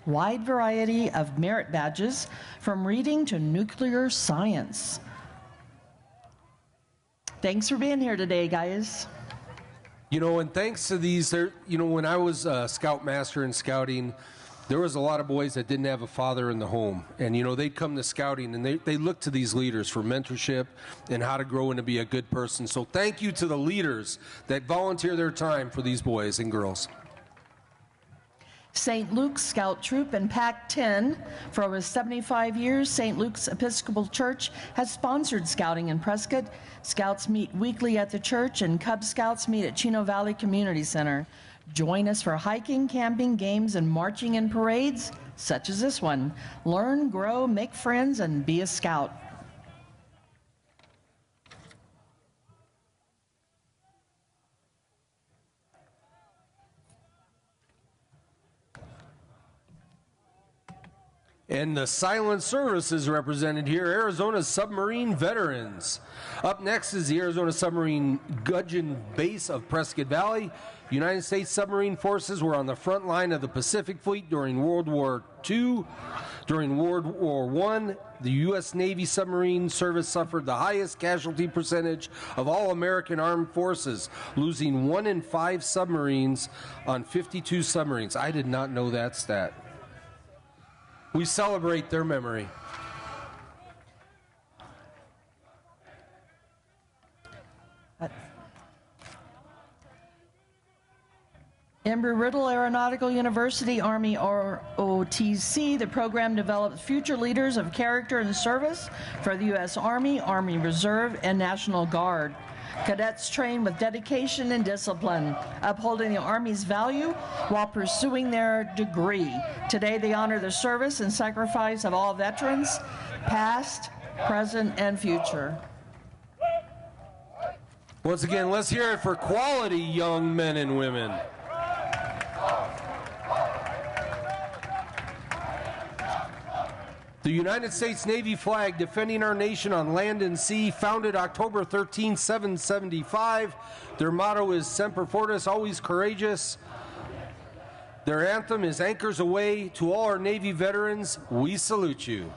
wide variety of merit badges from reading to nuclear science. Thanks for being here today, guys. You know, and thanks to these, when I was Scoutmaster in Scouting, there was a lot of boys that didn't have a father in the home. And, they'd come to Scouting, and they look to these leaders for mentorship and how to grow and to be a good person. So thank you to the leaders that volunteer their time for these boys and girls. St. Luke's Scout Troop and Pac 10. For over 75 years, St. Luke's Episcopal Church has sponsored scouting in Prescott. Scouts meet weekly at the church, and Cub Scouts meet at Chino Valley Community Center. Join us for hiking, camping, games, and marching in parades, such as this one. Learn, grow, make friends, and be a scout. And the Silent Service is represented here, Arizona Submarine Veterans. Up next is the Arizona Submarine Gudgeon Base of Prescott Valley. United States submarine forces were on the front line of the Pacific Fleet during World War II. During World War I, the U.S. Navy submarine service suffered the highest casualty percentage of all American armed forces, losing 1 in 5 submarines on 52 submarines. I did not know that stat. We celebrate their memory. Embry-Riddle Aeronautical University, Army ROTC. The program develops future leaders of character and service for the U.S. Army, Army Reserve, and National Guard. Cadets train with dedication and discipline, upholding the Army's value while pursuing their degree. Today, they honor the service and sacrifice of all veterans, past, present, and future. Once again, let's hear it for quality young men and women. The United States Navy flag defending our nation on land and sea, founded October 13, 1775. Their motto is Semper Fortis, always courageous. Their anthem is Anchors Aweigh. To all our Navy veterans, we salute you.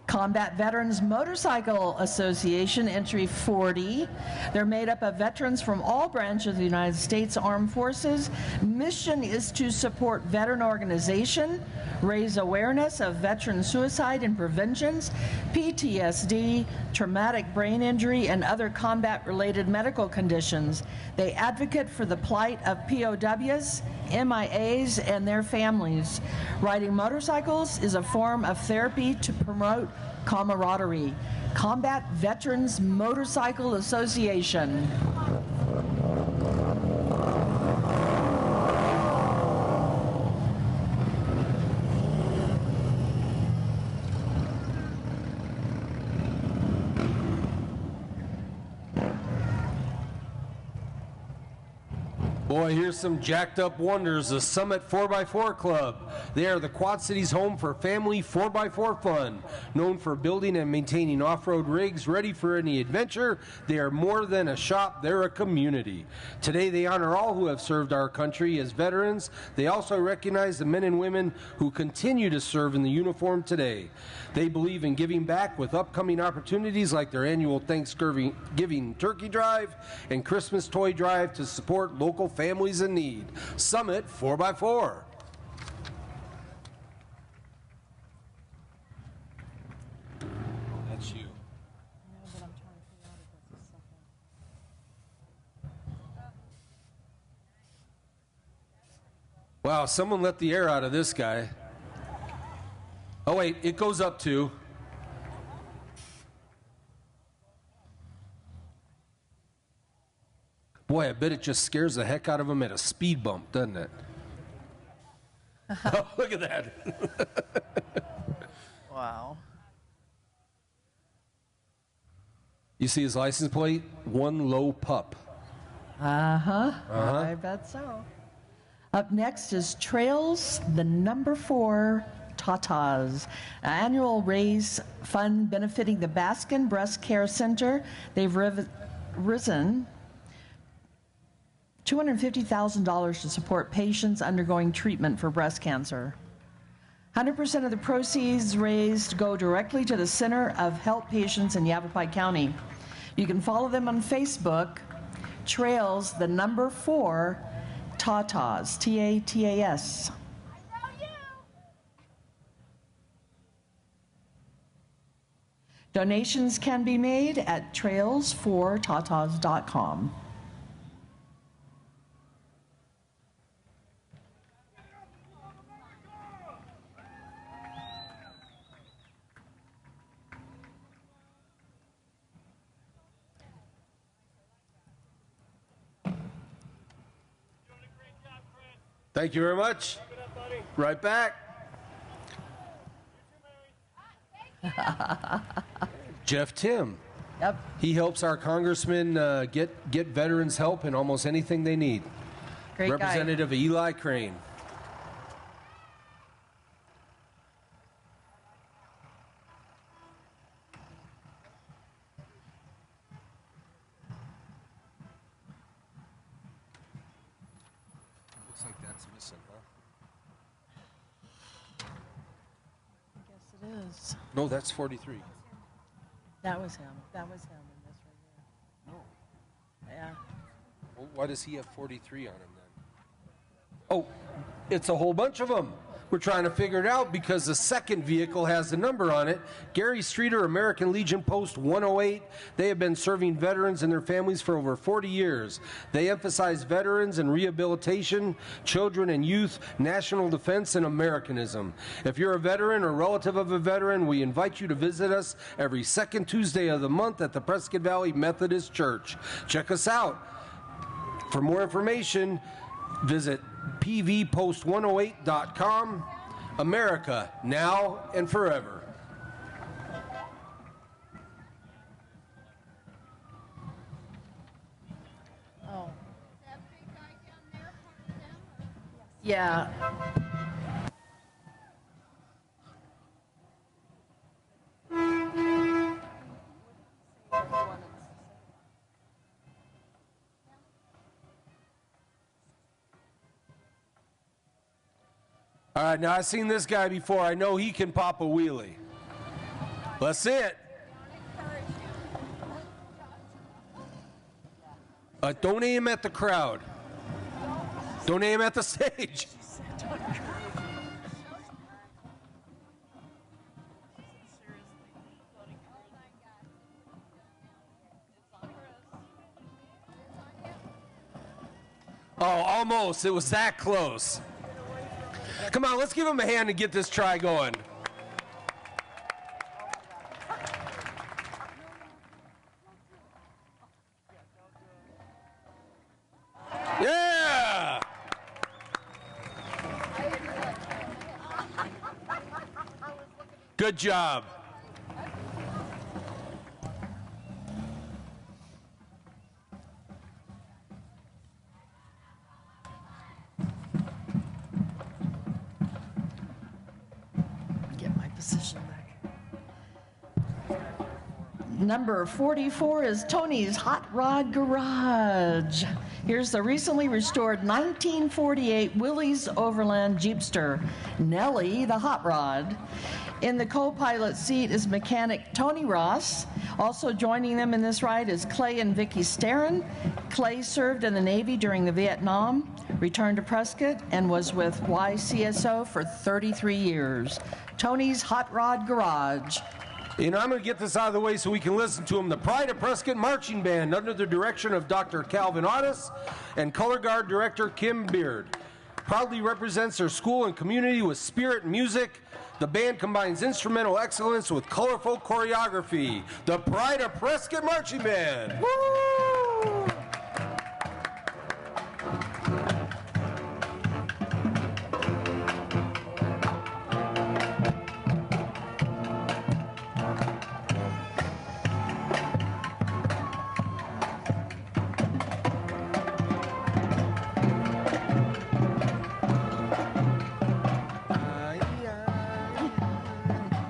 Combat Veterans Motorcycle Association, entry 40. They're made up of veterans from all branches of the United States Armed Forces. Mission is to support veteran organization, raise awareness of veteran suicide and preventions, PTSD, traumatic brain injury, and other combat-related medical conditions. They advocate for the plight of POWs, MIAs, and their families. Riding motorcycles is a form of therapy to promote camaraderie. Combat Veterans Motorcycle Association. Boy, here's some jacked up wonders, the Summit 4x4 Club. They are the Quad Cities' home for family 4x4 fun. Known for building and maintaining off-road rigs ready for any adventure, they are more than a shop, they're a community. Today they honor all who have served our country as veterans. They also recognize the men and women who continue to serve in the uniform today. They believe in giving back with upcoming opportunities like their annual Thanksgiving turkey drive and Christmas toy drive to support local families in need. Summit 4x4. That's you. Wow, someone let the air out of this guy. Oh wait, it goes up too. Boy, I bet it just scares the heck out of him at a speed bump, doesn't it? Oh, look at that. Wow. You see his license plate? One low pup. I bet so. Up next is Trails, the number 4 Tatas, annual raise fund benefiting the Baskin Breast Care Center. They've risen $250,000 to support patients undergoing treatment for breast cancer. 100% of the proceeds raised go directly to the Center of Help Patients in Yavapai County. You can follow them on Facebook, Trails, the number 4, Tatas, T-A-T-A-S. Donations can be made at trails4tatas.com. Thank you very much. Right back. Jeff Tim. Yep. He helps our congressmen get veterans help in almost anything they need. Great guy. Representative Eli Crane. Looks like that's missing, huh? I guess it is. No, that's 43. That was him. That was him in this right here. No. Yeah. Well, why does he have 43 on him then? Oh, it's a whole bunch of them. We're trying to figure it out because the second vehicle has the number on it. Gary Streeter, American Legion Post 108. They have been serving veterans and their families for over 40 years. They emphasize veterans and rehabilitation, children and youth, national defense, and Americanism. If you're a veteran or relative of a veteran, we invite you to visit us every second Tuesday of the month at the Prescott Valley Methodist Church. Check us out. For more information, visit pvpost108.com. America, now and forever. Oh. Yeah. All right, now I've seen this guy before. I know he can pop a wheelie. Let's see it. Don't aim at the crowd. Don't aim at the stage. Oh, almost. It was that close. Come on, let's give him a hand and get this try going. Yeah! Good job. Get my position back. Number 44 is Tony's Hot Rod Garage. Here's the recently restored 1948 Willys Overland Jeepster, Nellie the Hot Rod. In the co-pilot seat is mechanic Tony Ross. Also joining them in this ride is Clay and Vicky Starren. Clay served in the Navy during the Vietnam, returned to Prescott, and was with YCSO for 33 years. Tony's Hot Rod Garage. You know, I'm going to get this out of the way so we can listen to him. The Pride of Prescott Marching Band, under the direction of Dr. Calvin Otis and Color Guard Director Kim Beard, proudly represents their school and community with spirit and music. The band combines instrumental excellence with colorful choreography. The Pride of Prescott Marching Band. Woo!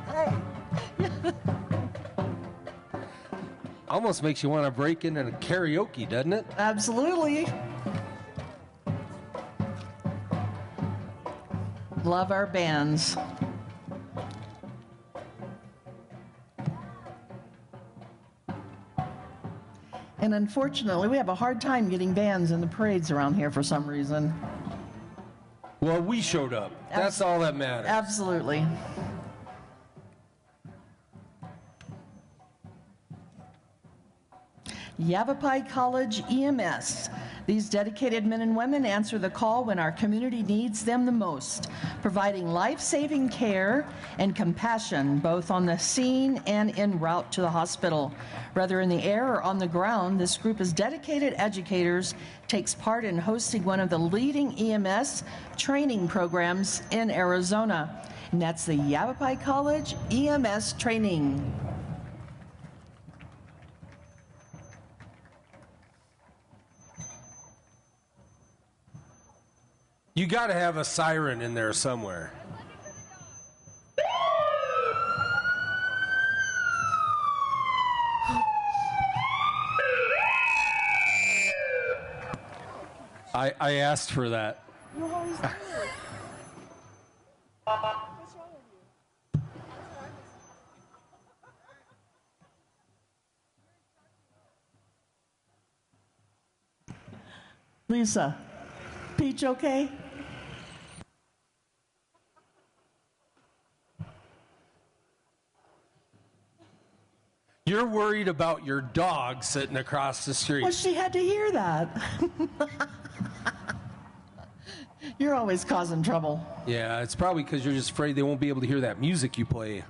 Hey. Almost makes you want to break into karaoke, doesn't it? Absolutely. love our bands. And unfortunately, we have a hard time getting bands in the parades around here for some reason. Well, we showed up. That's all that matters. Absolutely. Yavapai College EMS. These dedicated men and women answer the call when our community needs them the most, providing life-saving care and compassion both on the scene and en route to the hospital. Whether in the air or on the ground, this group of dedicated educators takes part in hosting one of the leading EMS training programs in Arizona, and that's the Yavapai College EMS Training. You got to have a siren in there somewhere. I asked for that. You always do. What's wrong with you? Lisa, Peach okay? You're worried about your dog sitting across the street. Well, she had to hear that. You're always causing trouble. Yeah, it's probably because you're just afraid they won't be able to hear that music you play.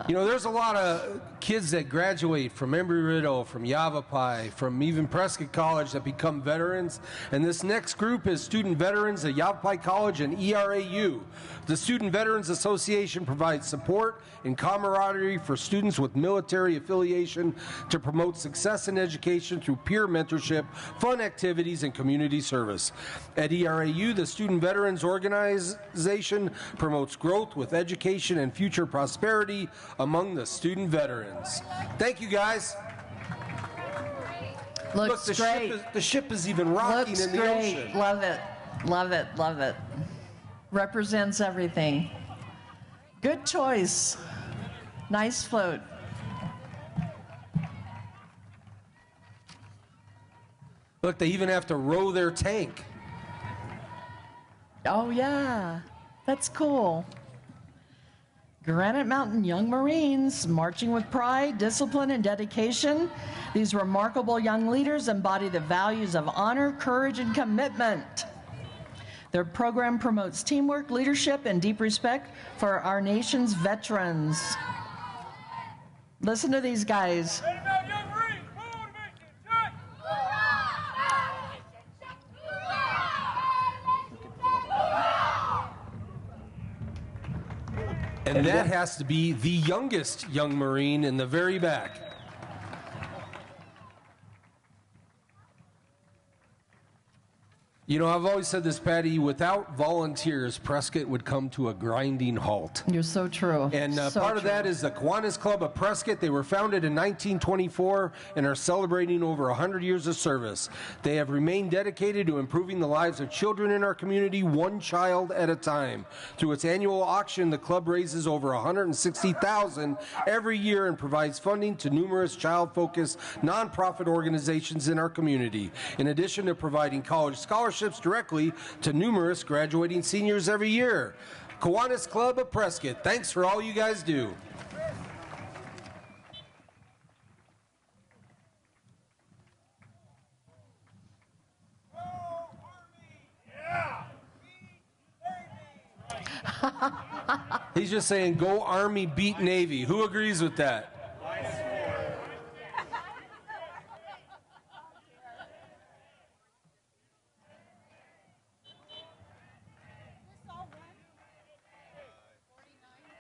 You know, there's a lot of kids that graduate from Embry-Riddle, from Yavapai, from even Prescott College that become veterans. And this next group is student veterans at Yavapai College and ERAU. The Student Veterans Association provides support and camaraderie for students with military affiliation to promote success in education through peer mentorship, fun activities, and community service. At ERAU, the Student Veterans Organization promotes growth with education and future prosperity among the student veterans. Thank you, guys. Looks Look, great. The ship is even rocking Looks in the great. ocean. Love it. Love it. Love it. Represents everything. Good choice. Nice float. Look, they even have to row their tank. Oh, yeah. That's cool. Granite Mountain Young Marines, marching with pride, discipline, and dedication. These remarkable young leaders embody the values of honor, courage, and commitment. Their program promotes teamwork, leadership, and deep respect for our nation's veterans. Listen to these guys. And that has to be the youngest young Marine in the very back. You know, I've always said this, Patty, without volunteers, Prescott would come to a grinding halt. You're so true. And So part of true. that is the Kiwanis Club of Prescott. They were founded in 1924 and are celebrating over 100 years of service. They have remained dedicated to improving the lives of children in our community, one child at a time. Through its annual auction, the club raises over $160,000 every year and provides funding to numerous child-focused nonprofit organizations in our community. In addition to providing college scholarships directly to numerous graduating seniors every year. Kiwanis Club of Prescott, thanks for all you guys do. He's just saying, go Army, beat Navy. Who agrees with that?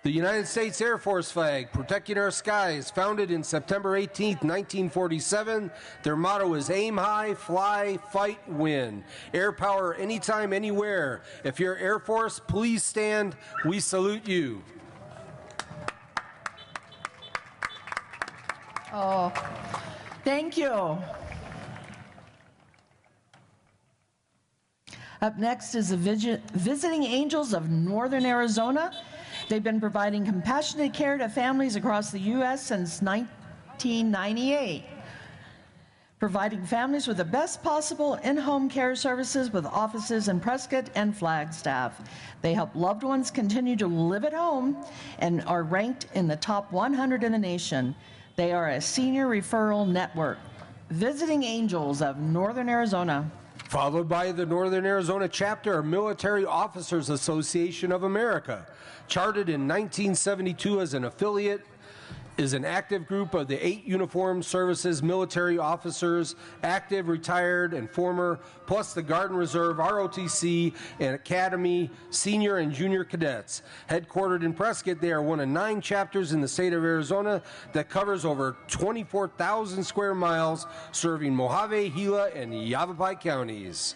The United States Air Force flag, protecting our skies, founded in September 18, 1947. Their motto is aim high, fly, fight, win. Air power anytime, anywhere. If you're Air Force, please stand. We salute you. Oh, thank you. Up next is the Visiting Angels of Northern Arizona. They've been providing compassionate care to families across the U.S. since 1998, providing families with the best possible in-home care services with offices in Prescott and Flagstaff. They help loved ones continue to live at home and are ranked in the top 100 in the nation. They are a senior referral network. Visiting Angels of Northern Arizona. Followed by the Northern Arizona chapter of Military Officers Association of America. Chartered in 1972 as an affiliate, is an active group of the 8 uniformed services military officers, active, retired, and former, plus the Guard and Reserve, ROTC, and Academy, senior and junior cadets. Headquartered in Prescott, they are one of 9 chapters in the state of Arizona that covers over 24,000 square miles, serving Mojave, Gila, and Yavapai counties.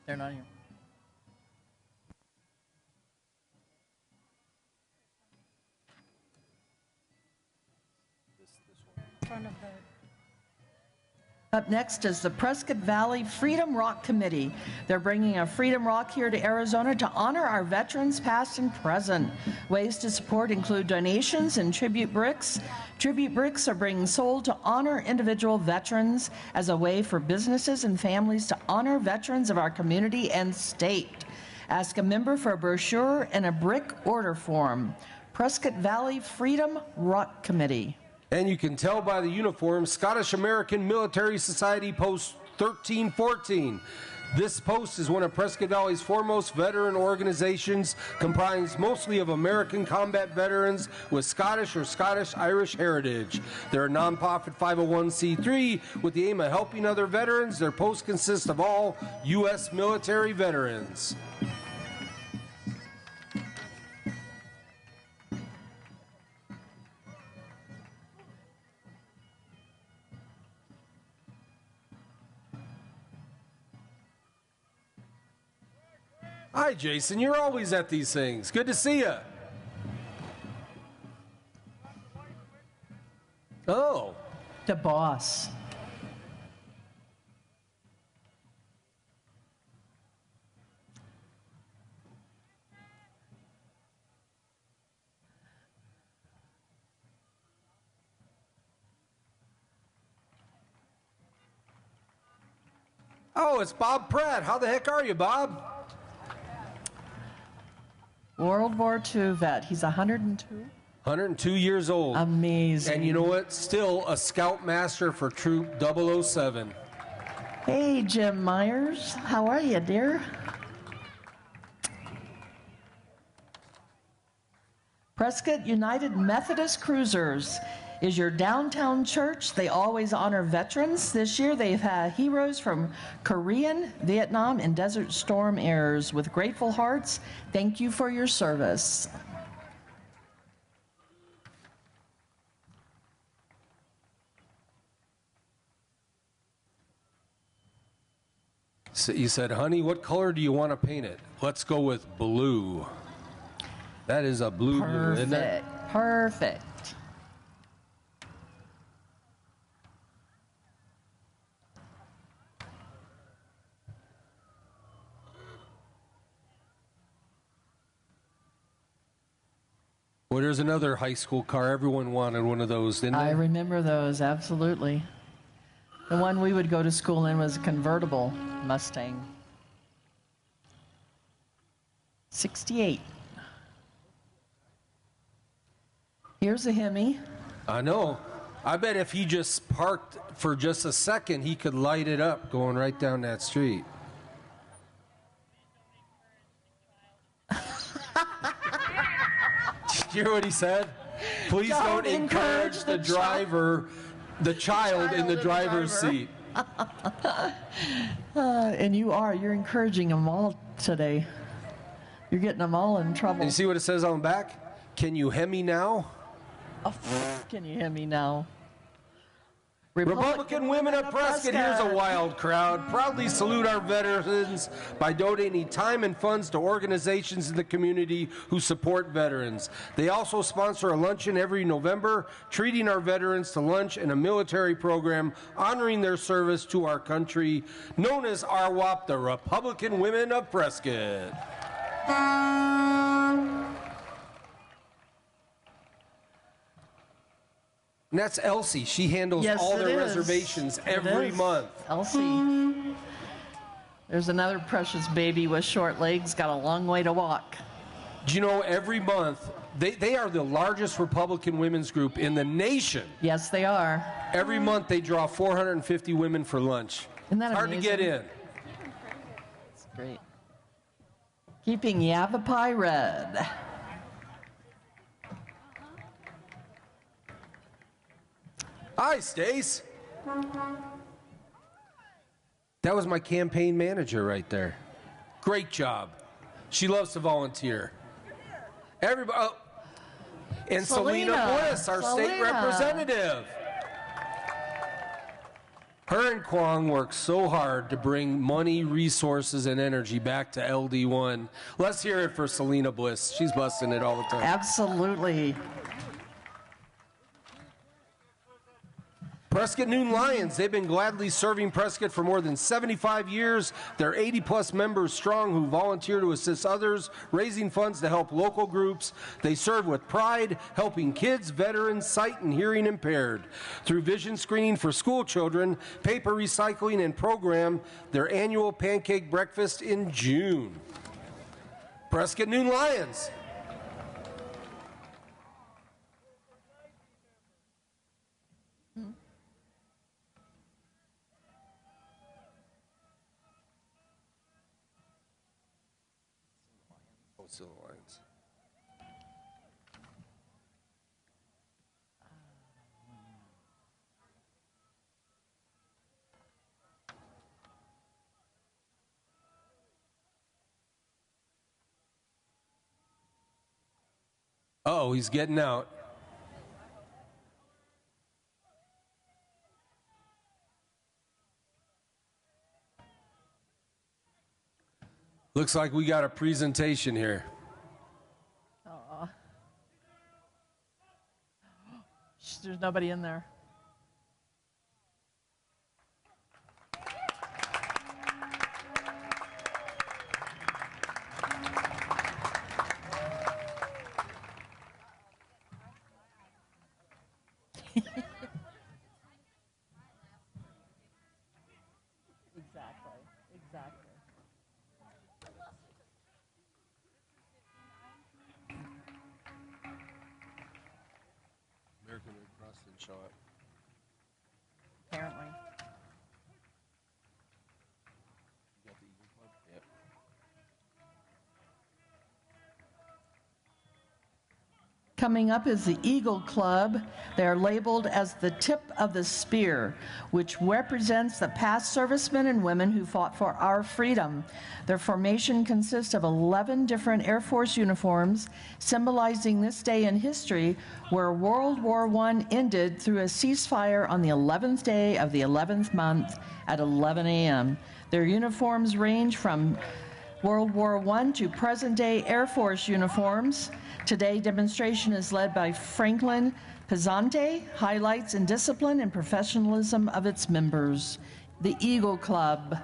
They're not here. Up next is the Prescott Valley Freedom Rock Committee. They're bringing a Freedom Rock here to Arizona to honor our veterans past and present. Ways to support include donations and tribute bricks. Tribute bricks are being sold to honor individual veterans as a way for businesses and families to honor veterans of our community and state. Ask a member for a brochure and a brick order form. Prescott Valley Freedom Rock Committee. And you can tell by the uniform, Scottish American Military Society Post 1314. This post is one of Prescott Valley's foremost veteran organizations, comprised mostly of American combat veterans with Scottish or Scottish-Irish heritage. They're a nonprofit 501c3 with the aim of helping other veterans. Their post consists of all U.S. military veterans. Hi, Jason. You're always at these things. Good to see you. Oh. The boss. Oh, it's Bob Pratt. How the heck are you, Bob? World War II vet. He's 102. 102 years old. Amazing. And you know what? Still a scoutmaster for Troop 007. Hey, Jim Myers. How are you, dear? Prescott United Methodist Cruisers is your downtown church. They always honor veterans. This year they've had heroes from Korean, Vietnam, and Desert Storm eras. With grateful hearts, thank you for your service. So you said, honey, what color do you want to paint it? Let's go with blue. That is a blue, isn't it? Perfect. Well, there's another high school car. Everyone wanted one of those, didn't they? I remember those, absolutely. The one we would go to school in was a convertible Mustang. 68. Here's a Hemi. I know. I bet if he just parked for just a second, he could light it up going right down that street. Did you hear what he said? Please don't encourage the driver, the child in the driver's seat. And you're encouraging them all today. You're getting them all in trouble. And you see what it says on the back? Can you hem me now? Oh, can you hear me now? Republican Women of Prescott, here's a wild crowd. Proudly salute our veterans by donating time and funds to organizations in the community who support veterans. They also sponsor a luncheon every November, treating our veterans to lunch and a military program honoring their service to our country, known as RWAP, the Republican Women of Prescott. And that's Elsie. She handles all their reservations every month. Elsie. There's another precious baby with short legs, got a long way to walk. Do you know every month, they are the largest Republican women's group in the nation. Yes, they are. Every month they draw 450 women for lunch. Isn't that hard amazing? to get in. It's great. Keeping Yavapai red. Hi, Stace. That was my campaign manager right there. Great job. She loves to volunteer. Everybody, oh, and Selena Bliss, our state representative. Her and Kwong work so hard to bring money, resources, and energy back to LD1. Let's hear it for Selena Bliss. She's busting it all the time. Absolutely. Prescott Noon Lions, they've been gladly serving Prescott for more than 75 years. They're 80-plus members strong who volunteer to assist others, raising funds to help local groups. They serve with pride, helping kids, veterans, sight and hearing impaired. Through vision screening for school children, paper recycling, and program their annual pancake breakfast in June. Prescott Noon Lions. Silver Lions. Oh, he's getting out. Looks like we got a presentation here. Aw. There's nobody in there. Exactly. American Red Cross didn't show up. Apparently. You got the Eagle Club? Yep. Coming up is the Eagle Club. They are labeled as the tip of the spear, which represents the past servicemen and women who fought for our freedom. Their formation consists of 11 different Air Force uniforms, symbolizing this day in history where World War I ended through a ceasefire on the 11th day of the 11th month at 11 a.m. Their uniforms range from World War I to present-day Air Force uniforms. Today, demonstration is led by Franklin Pizzante, highlights in discipline and professionalism of its members. The Eagle Club.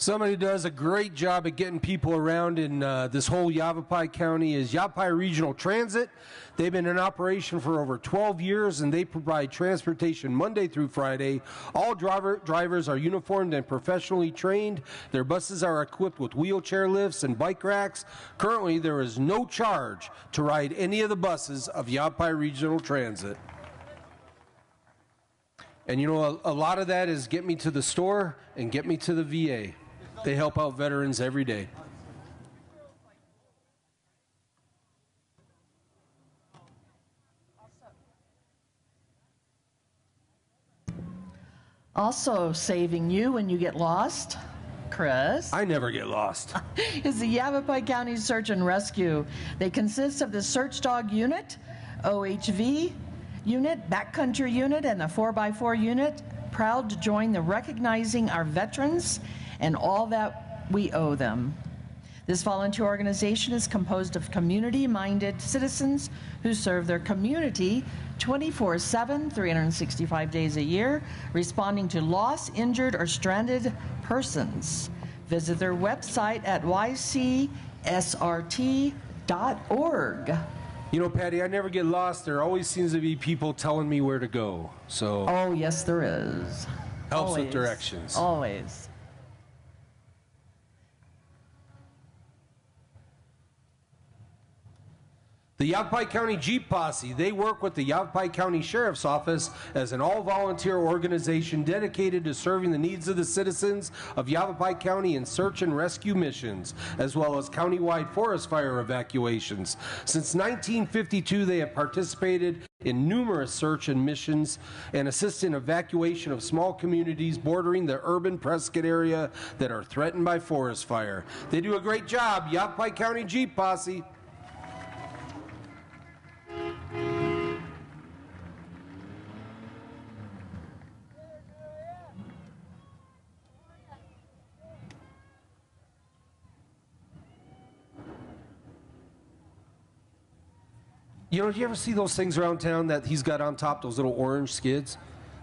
Somebody who does a great job at getting people around in this whole Yavapai County is Yavapai Regional Transit. They've been in operation for over 12 years, and they provide transportation Monday through Friday. All drivers are uniformed and professionally trained. Their buses are equipped with wheelchair lifts and bike racks. Currently, there is no charge to ride any of the buses of Yavapai Regional Transit. And you know, a lot of that is get me to the store and get me to the VA. They help out veterans every day. Also saving you when you get lost, Chris, I never get lost. is the Yavapai County Search and Rescue. They consist of the Search Dog Unit, OHV Unit, Backcountry Unit, and the 4x4 Unit. Proud to join the Recognizing Our Veterans and All That We Owe Them. This volunteer organization is composed of community-minded citizens who serve their community 24/7, 365 days a year, responding to lost, injured, or stranded persons. Visit their website at ycsrt.org. You know, Patty, I never get lost. There always seems to be people telling me where to go. So Oh, yes, there is. helps Always. with directions. Always. The Yavapai County Jeep Posse, they work with the Yavapai County Sheriff's Office as an all-volunteer organization dedicated to serving the needs of the citizens of Yavapai County in search and rescue missions, as well as countywide forest fire evacuations. Since 1952, they have participated in numerous search and missions and assist in evacuation of small communities bordering the urban Prescott area that are threatened by forest fire. They do a great job, Yavapai County Jeep Posse. You know, do you ever see those things around town that he's got on top, those little orange skids?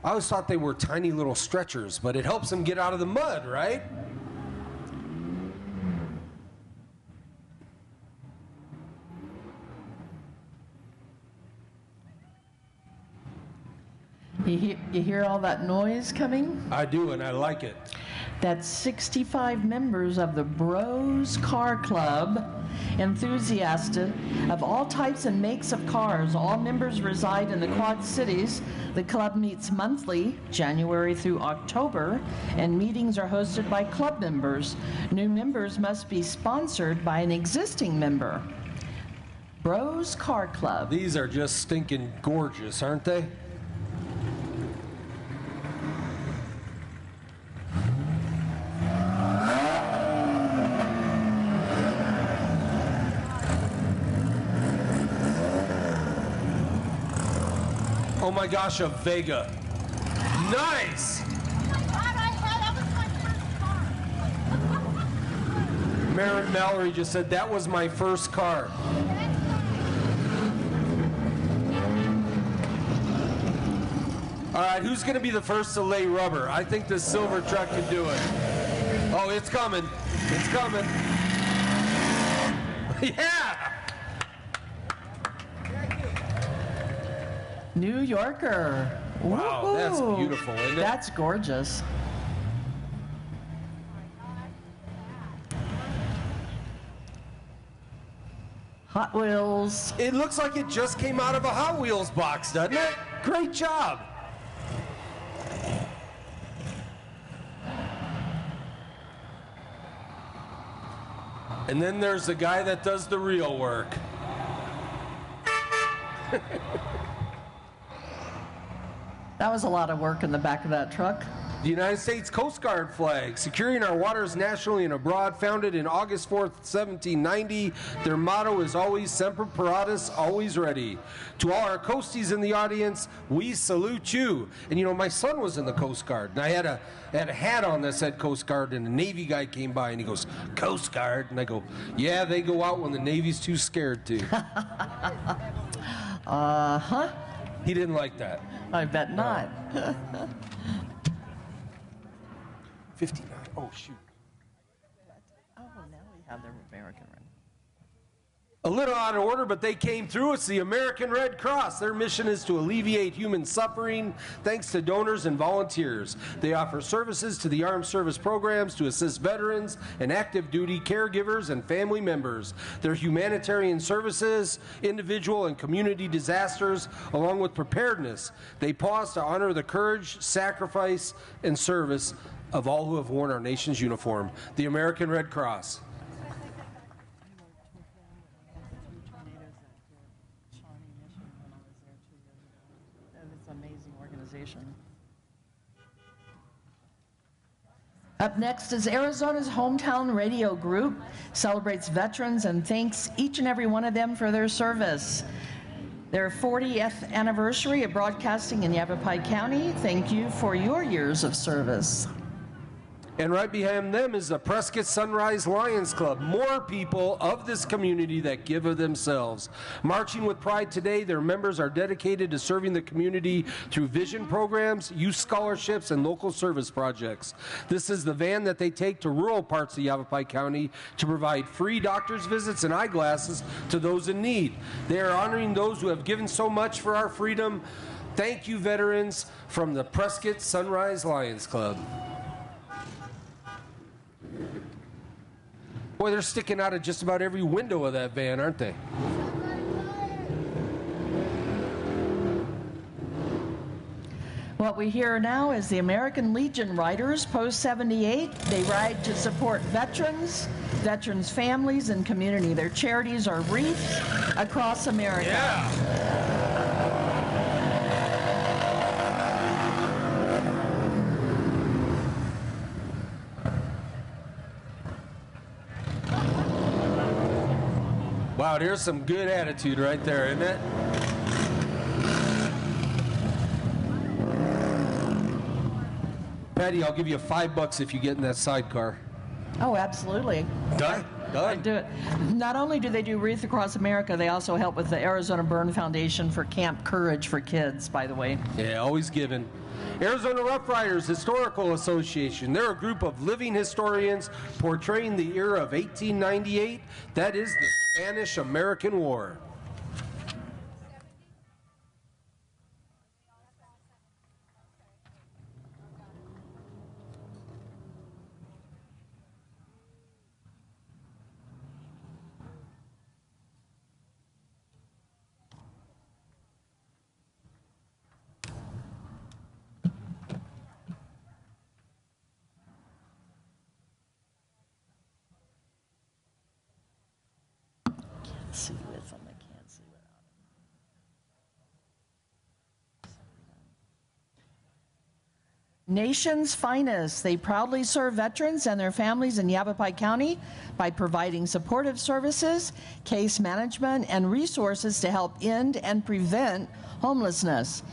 I always thought they were tiny little stretchers, but it helps him get out of the mud, right? You hear all that noise coming? I do, and I like it. That's 65 members of the Bros Car Club, enthusiasts of all types and makes of cars. All members reside in the Quad Cities. The club meets monthly, January through October, and meetings are hosted by club members. New members must be sponsored by an existing member. Bros Car Club. These are just stinking gorgeous, aren't they? Oh my gosh, a Vega. Nice! Marin Mallory just said that was my first car. All right, who's going to be the first to lay rubber? I think the silver truck can do it. Oh, it's coming. It's coming. Yeah! New Yorker. Wow, that's Woohoo. beautiful, isn't it? That's gorgeous. Hot Wheels. It looks like it just came out of a Hot Wheels box, doesn't it? Great job. And then there's the guy that does the real work. That was a lot of work in the back of that truck. The United States Coast Guard flag, securing our waters nationally and abroad, founded in August 4th, 1790. Their motto is always Semper Paratus, always ready. To all our coasties in the audience, we salute you. And you know, my son was in the Coast Guard, and I had a hat on that said Coast Guard, and a Navy guy came by, and he goes, Coast Guard? And I go, yeah, they go out when the Navy's too scared to. Uh-huh. He didn't like that. I bet not. 59. Oh, shoot. have their American Red. A little out of order, but they came through. It's the American Red Cross. Their mission is to alleviate human suffering thanks to donors and volunteers. They offer services to the armed service programs to assist veterans and active duty caregivers and family members. Their humanitarian services, individual and community disasters, along with preparedness. They pause to honor the courage, sacrifice, and service of all who have worn our nation's uniform. The American Red Cross. Up next is Arizona's Hometown Radio Group, celebrates veterans and thanks each and every one of them for their service. Their 40th anniversary of broadcasting in Yavapai County. Thank you for your years of service. And right behind them is the Prescott Sunrise Lions Club. More people of this community that give of themselves. Marching with pride today, their members are dedicated to serving the community through vision programs, youth scholarships, and local service projects. This is the van that they take to rural parts of Yavapai County to provide free doctor's visits and eyeglasses to those in need. They are honoring those who have given so much for our freedom. Thank you, veterans, from the Prescott Sunrise Lions Club. Boy, they're sticking out of just about every window of that van, aren't they? What we hear now is the American Legion Riders, Post 78. They ride to support veterans, veterans' families, and community. Their charities are wreaths across America. Yeah. Wow, there's some good attitude right there, isn't it? Patty, I'll give you $5 if you get in that sidecar. Oh, absolutely. Done? Done. I do it. Not only do they do Wreath Across America, they also help with the Arizona Burn Foundation for Camp Courage for Kids, by the way. Yeah, always giving. Arizona Rough Riders Historical Association. They're a group of living historians portraying the era of 1898. That is the Spanish-American War. See with them, I can't see without them. Nation's Finest. They proudly serve veterans and their families in Yavapai County by providing supportive services, case management, and resources to help end and prevent homelessness.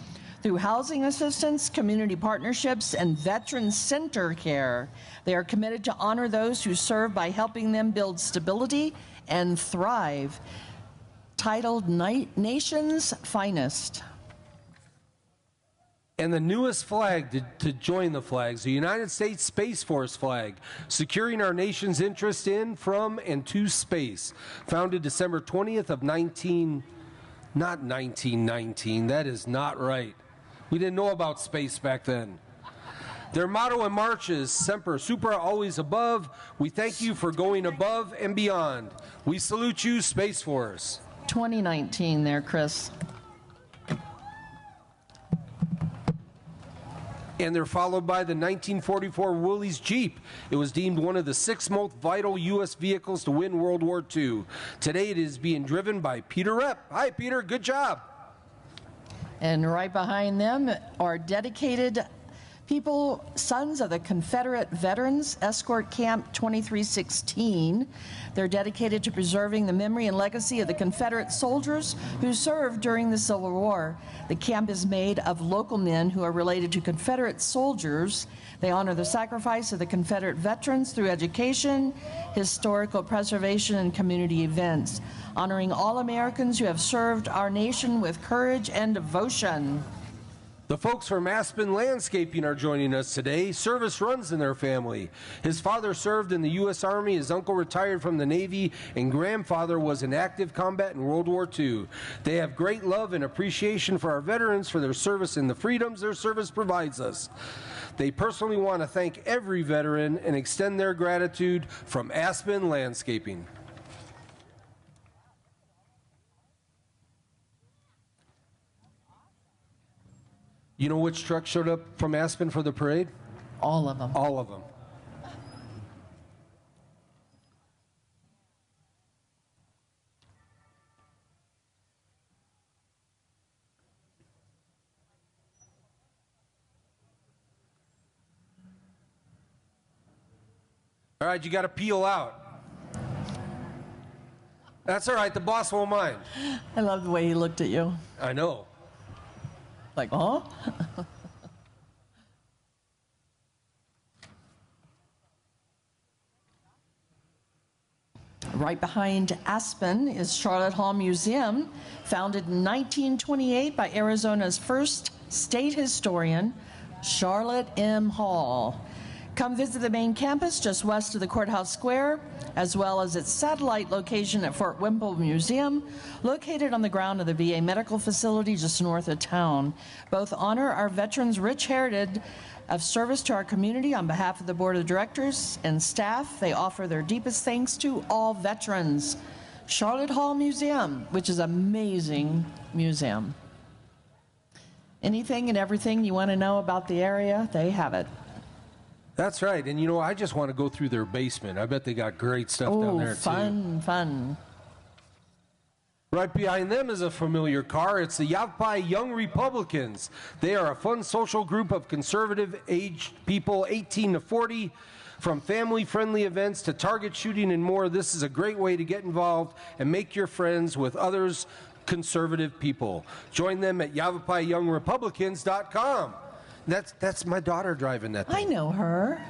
Through housing assistance, community partnerships, and veteran center care, they are committed to honor those who serve by helping them build stability and thrive. Titled Nation's Finest. And the newest flag to join the flags, the United States Space Force flag, securing our nation's interest in, from, and to space. Founded December 20th of not 1919, that is not right. We didn't know about space back then. Their motto in March is Semper Supra, always above. We thank you for going above and beyond. We salute you, Space Force. 2019 there, Chris. And they're followed by the 1944 Willys Jeep. It was deemed one of the 6 most vital U.S. vehicles to win World War II. Today it is being driven by Peter Rep. Hi, Peter. Good job. And right behind them are dedicated people, sons of the Confederate Veterans, Escort Camp 2316. They're dedicated to preserving the memory and legacy of the Confederate soldiers who served during the Civil War. The camp is made of local men who are related to Confederate soldiers. They honor the sacrifice of the Confederate veterans through education, historical preservation, and community events, honoring all Americans who have served our nation with courage and devotion. The folks from Aspen Landscaping are joining us today. Service runs in their family. His father served in the U.S. Army, his uncle retired from the Navy, and grandfather was in active combat in World War II. They have great love and appreciation for our veterans for their service and the freedoms their service provides us. They personally want to thank every veteran and extend their gratitude from Aspen Landscaping. You know which truck showed up from Aspen for the parade? All of them. All of them. All right, you got to peel out. That's all right, the boss won't mind. I love the way he looked at you. I know. Like, huh? Right behind Aspen is Charlotte Hall Museum, founded in 1928 by Arizona's first state historian, Charlotte M. Hall. Come visit the main campus just west of the Courthouse Square, as well as its satellite location at Fort Whipple Museum, located on the ground of the VA medical facility just north of town. Both honor our veterans' rich heritage of service to our community. On behalf of the board of directors and staff, they offer their deepest thanks to all veterans. Charlotte Hall Museum, which is an amazing museum. Anything and everything you want to know about the area, they have it. That's right. And you know, I just want to go through their basement. I bet they got great stuff down there, Fun. Right behind them is a familiar car. It's the Yavapai Young Republicans. They are a fun social group of conservative-aged people, 18 to 40. From family-friendly events to target shooting and more, this is a great way to get involved and make your friends with others conservative people. Join them at YavaPaiYoungRepublicans.com. That's my daughter driving that thing. I know her.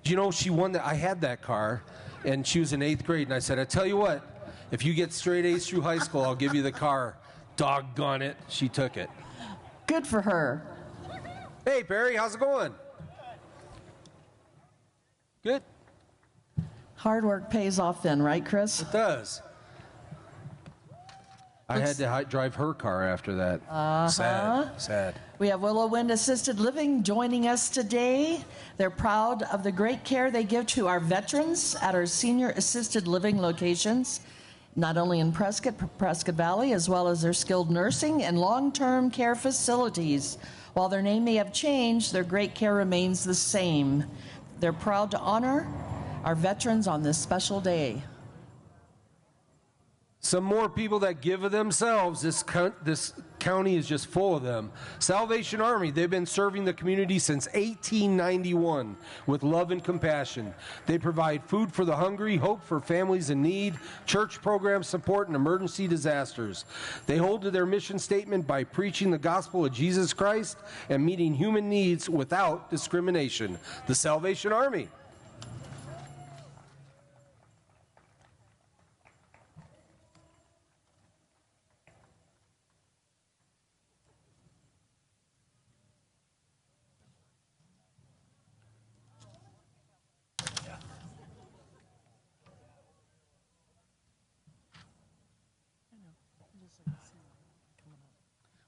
Do you know she won that? I had that car, and she was in 8th grade, and I said, I tell you what, if you get straight A's through high school, I'll give you the car. Doggone it. She took it. Good for her. Hey, Barry, how's it going? Good. Hard work pays off then, right, Chris? It does. I had to drive her car after that. Sad. We have Willow Wind Assisted Living joining us today. They're proud of the great care they give to our veterans at our senior assisted living locations, not only in Prescott Valley, as well as their skilled nursing and long-term care facilities. While their name may have changed, their great care remains the same. They're proud to honor our veterans on this special day. Some more people that give of themselves. This county is just full of them. Salvation Army, they've been serving the community since 1891 with love and compassion. They provide food for the hungry, hope for families in need, church program support, and emergency disasters. They hold to their mission statement by preaching the gospel of Jesus Christ and meeting human needs without discrimination. The Salvation Army.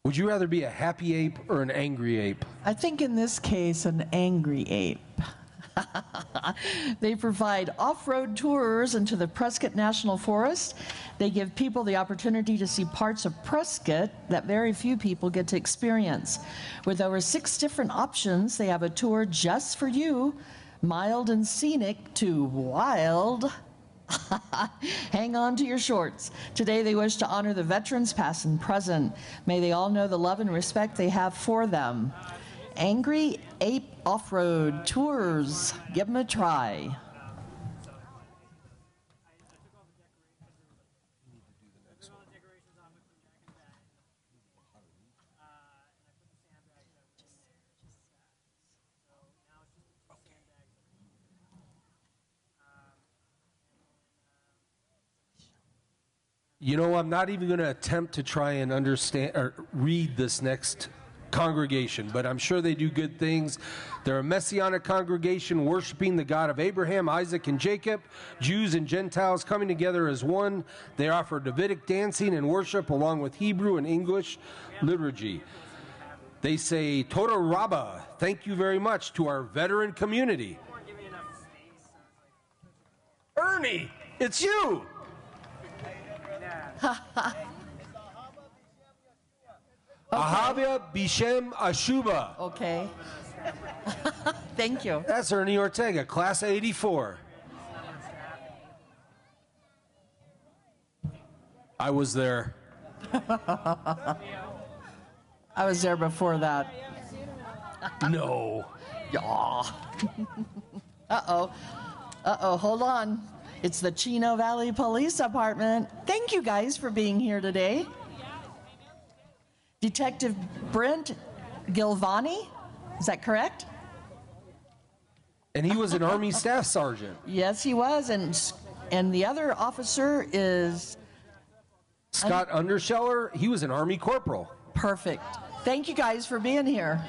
Would you rather be a happy ape or an angry ape? I think in this case, an angry ape. They provide off-road tours into the Prescott National Forest. They give people the opportunity to see parts of Prescott that very few people get to experience. With over 6 different options, they have a tour just for you, mild and scenic to wild. Hang on to your shorts. Today they wish to honor the veterans past and present. May they all know the love and respect they have for them. Angry Ape Off-Road Tours. Give them a try. You know, I'm not even going to attempt to try and understand or read this next congregation, but I'm sure they do good things. They're a messianic congregation worshiping the God of Abraham, Isaac, and Jacob, Jews and Gentiles coming together as one. They offer Davidic dancing and worship along with Hebrew and English liturgy. They say, Toda Rabbah, thank you very much to our veteran community. Ernie, it's you! Ahavia Bishem Ashuba. Okay. Thank you. That's Ernie Ortega, class of 84. I was there. I was there before that. No. Yeah. Uh-oh. Uh-oh, hold on. It's the Chino Valley Police Department. Thank you guys for being here today. Detective Brent Gilvani, is that correct? And he was an Army Staff Sergeant. Yes, he was, and the other officer is... Scott Underscheller, he was an Army Corporal. Perfect. Thank you guys for being here.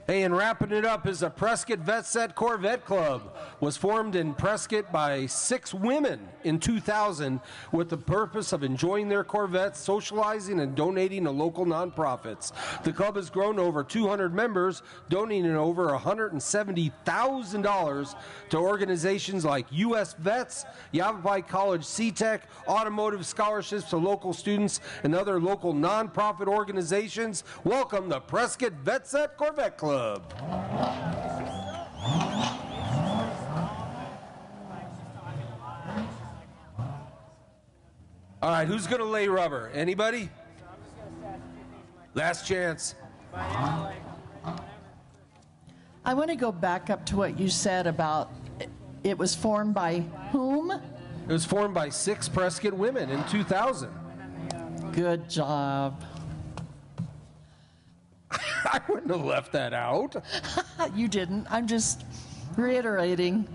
Hey, and wrapping it up is a Prescott VetSet Corvette Club. Was formed in Prescott by 6 women in 2000 with the purpose of enjoying their Corvettes, socializing, and donating to local nonprofits. The club has grown to over 200 members, donating over $170,000 to organizations like U.S. Vets, Yavapai College CTEC, automotive scholarships to local students, and other local nonprofit organizations. Welcome the Prescott VetSet Corvette Club. All right, who's going to lay rubber? Anybody? Last chance. I want to go back up to what you said about it was formed by whom? It was formed by 6 Prescott women in 2000. Good job. I wouldn't have left that out. You didn't. I'm just reiterating.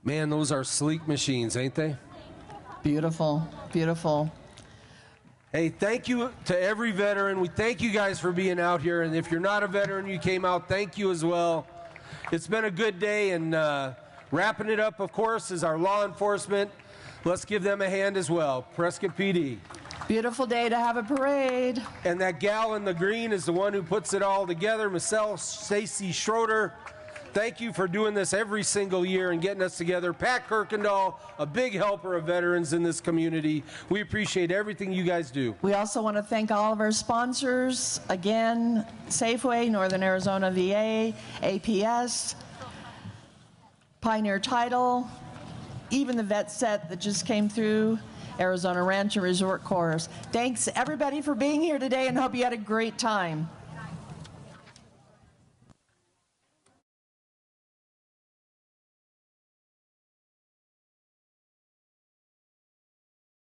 Man, those are sleek machines, ain't they? Beautiful, beautiful. Hey, thank you to every veteran. We thank you guys for being out here. And if you're not a veteran, you came out, thank you as well. It's been a good day. And wrapping it up, of course, is our law enforcement. Let's give them a hand as well. Prescott PD. Beautiful day to have a parade. And that gal in the green is the one who puts it all together, Michelle Stacy Schroeder. Thank you for doing this every single year and getting us together. Pat Kirkendall, a big helper of veterans in this community. We appreciate everything you guys do. We also want to thank all of our sponsors. Again, Safeway, Northern Arizona VA, APS, Pioneer Title, even the VetSet that just came through, Arizona Ranch and Resort Corps. Thanks everybody for being here today and hope you had a great time.